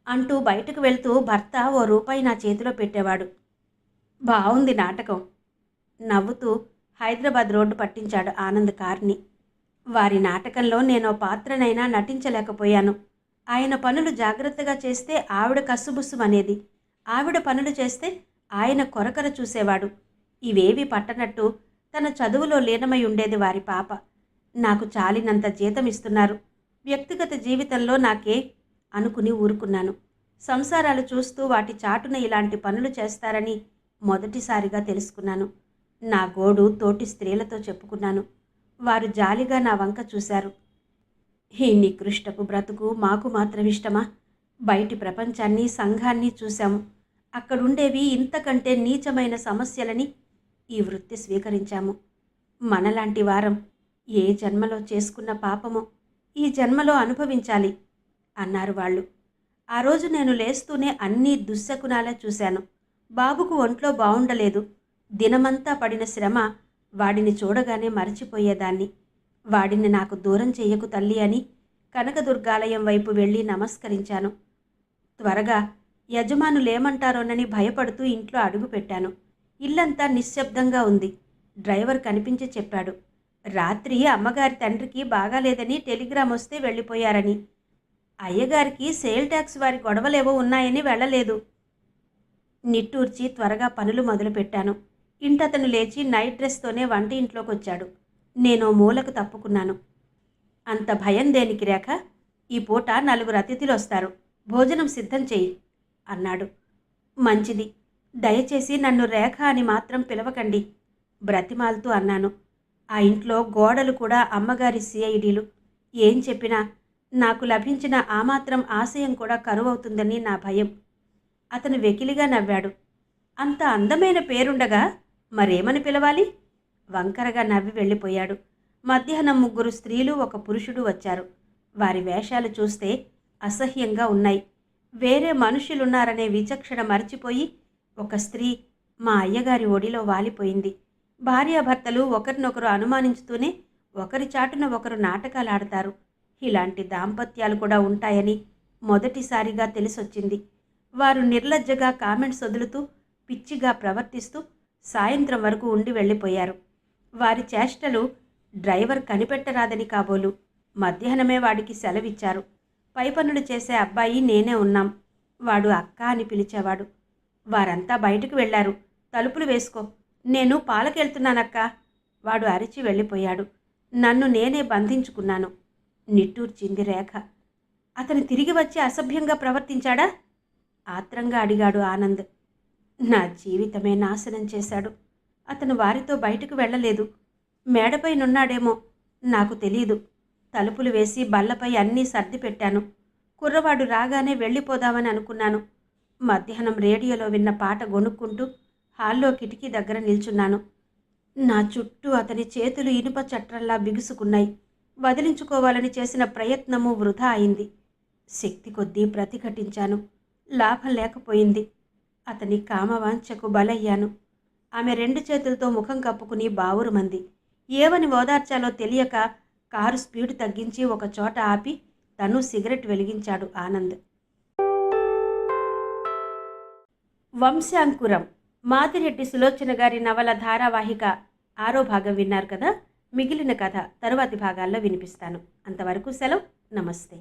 అంటూ బయటకు వెళ్తూ భర్త ఓ రూపాయి నా చేతిలో పెట్టేవాడు. బావుంది నాటకం నవ్వుతూ హైదరాబాద్ రోడ్డు పట్టించాడు ఆనంద్ కార్ని. వారి నాటకంలో నేనో పాత్రనైనా నటించలేకపోయాను. ఆయన పనులు జాగ్రత్తగా చేస్తే ఆవిడ కస్సుబుస్సుమనేది. ఆవిడ పనులు చేస్తే ఆయన కొరకర చూసేవాడు. ఇవేవి పట్టనట్టు తన చదువులో లీనమై ఉండేది వారి పాప. నాకు చాలినంత జీతం ఇస్తున్నారు. వ్యక్తిగత జీవితంలో నాకే అనుకుని ఊరుకున్నాను. సంసారాలు చూస్తూ వాటి చాటున ఇలాంటి పనులు చేస్తారని మొదటిసారిగా తెలుసుకున్నాను. నా గోడు తోటి స్త్రీలతో చెప్పుకున్నాను. వారు జాలిగా నా వంక చూశారు. ఈ నికృష్టపు బ్రతుకు మాకు మాత్రం ఇష్టమా? బయటి ప్రపంచాన్ని, సంఘాన్ని చూశాము. అక్కడుండేవి ఇంతకంటే నీచమైన సమస్యలని ఈ వృత్తి స్వీకరించాము. మనలాంటి వారం ఏ జన్మలో చేసుకున్న పాపమో ఈ జన్మలో అనుభవించాలి అన్నారు వాళ్ళు. ఆ రోజు నేను లేస్తూనే అన్నీ దుశ్శకునాలా చూశాను. బాబుకు ఒంట్లో బావుండలేదు. దినమంతా పడిన శ్రమ వాడిని చూడగానే మరచిపోయేదాన్ని. వాడిని నాకు దూరం చెయ్యకు తల్లి అని కనకదుర్గాలయం వైపు వెళ్ళి నమస్కరించాను. త్వరగా యజమానులేమంటారోనని భయపడుతూ ఇంట్లో అడుగుపెట్టాను. ఇల్లంతా నిశ్శబ్దంగా ఉంది. డ్రైవర్ కనిపించి చెప్పాడు, రాత్రి అమ్మగారి తండ్రికి బాగాలేదని టెలిగ్రామ్ వస్తే వెళ్ళిపోయారని. అయ్యగారికి సేల్ ట్యాక్స్ వారి గొడవలేవో ఉన్నాయని వెళ్ళలేదు. నిట్టూర్చి త్వరగా పనులు మొదలుపెట్టాను. ఇంటతను లేచి నైట్ డ్రెస్తోనే వంట ఇంట్లోకి వచ్చాడు. నేను మూలకు తప్పుకున్నాను. అంత భయం దేనికి రేఖ? ఈ పూట 4 అతిథులు వస్తారు. భోజనం సిద్ధం చెయ్యి అన్నాడు. మంచిది, దయచేసి నన్ను రేఖ అని మాత్రం పిలవకండి బ్రతిమాలుతూ అన్నాను. ఆ ఇంట్లో గోడలు కూడా అమ్మగారి సిఐడీలు. ఏం చెప్పినా నాకు లభించిన ఆ మాత్రం ఆశయం కూడా కరువవుతుందని నా భయం. అతను వెకిలిగా నవ్వాడు. అంత అందమైన పేరుండగా మరేమని పిలవాలి? వంకరగా నవ్వి వెళ్ళిపోయాడు. మధ్యాహ్నం 3 స్త్రీలు 1 పురుషుడు వచ్చారు. వారి వేషాలు చూస్తే అసహ్యంగా ఉన్నాయి. వేరే మనుషులున్నారనే విచక్షణ మర్చిపోయి ఒక స్త్రీ మా అయ్యగారి ఒడిలో వాలిపోయింది. భార్యాభర్తలు ఒకరినొకరు అనుమానించుతూనే ఒకరి చాటున ఒకరు నాటకాలాడతారు. ఇలాంటి దాంపత్యాలు కూడా ఉంటాయని మొదటిసారిగా తెలిసొచ్చింది. వారు నిర్లజ్జగా కామెంట్స్ వదులుతూ పిచ్చిగా ప్రవర్తిస్తూ సాయంత్రం వరకు ఉండి వెళ్ళిపోయారు. వారి చేష్టలు డ్రైవర్ కనిపెట్టరాదని కాబోలు. మధ్యాహ్నమే వాడికి సెలవిచ్చారు. పై పనులు చేసే అబ్బాయి నేనే ఉన్నాం. వాడు అక్క అని పిలిచేవాడు. వారంతా బయటకు వెళ్లారు. తలుపులు వేసుకో, నేను పాలకెళ్తున్నానక్క. వాడు అరిచి వెళ్ళిపోయాడు. నన్ను నేనే బంధించుకున్నాను. నిట్టూర్చింది రేఖ. అతను తిరిగి వచ్చి అసభ్యంగా ప్రవర్తించాడా? ఆత్రంగా అడిగాడు ఆనంద్. నా జీవితమే నాశనం చేశాడు. అతను వారితో బయటకు వెళ్ళలేదు. మేడపై నున్నాడేమో, నాకు తెలీదు. తలుపులు వేసి బల్లపై అన్నీ సర్ది పెట్టాను. కుర్రవాడు రాగానే వెళ్ళిపోదామని అనుకున్నాను. మధ్యాహ్నం రేడియోలో విన్న పాట గొనుక్కుంటూ హాల్లో కిటికీ దగ్గర నిల్చున్నాను. నా చుట్టూ అతని చేతులు ఇనుప చట్రంలా బిగుసుకున్నాయి. వదిలించుకోవాలని చేసిన ప్రయత్నము వృధా అయింది. శక్తి కొద్దీ ప్రతిఘటించాను. లాభం లేకపోయింది. అతని కామవాంఛకు బలయ్యాను. ఆమె 2 చేతులతో ముఖం కప్పుకుని బావురుమంది. ఏమని ఓదార్చాలో తెలియక కారు స్పీడ్ తగ్గించి ఒక చోట ఆపి తను సిగరెట్ వెలిగించాడు ఆనంద్. వంశాంకురం మాదిరెడ్డి సులోచన గారి నవల ధారావాహిక 6వ భాగం విన్నారు కదా. మిగిలిన కథ తరువాతి భాగాల్లో వినిపిస్తాను. అంతవరకు సెలవు. నమస్తే.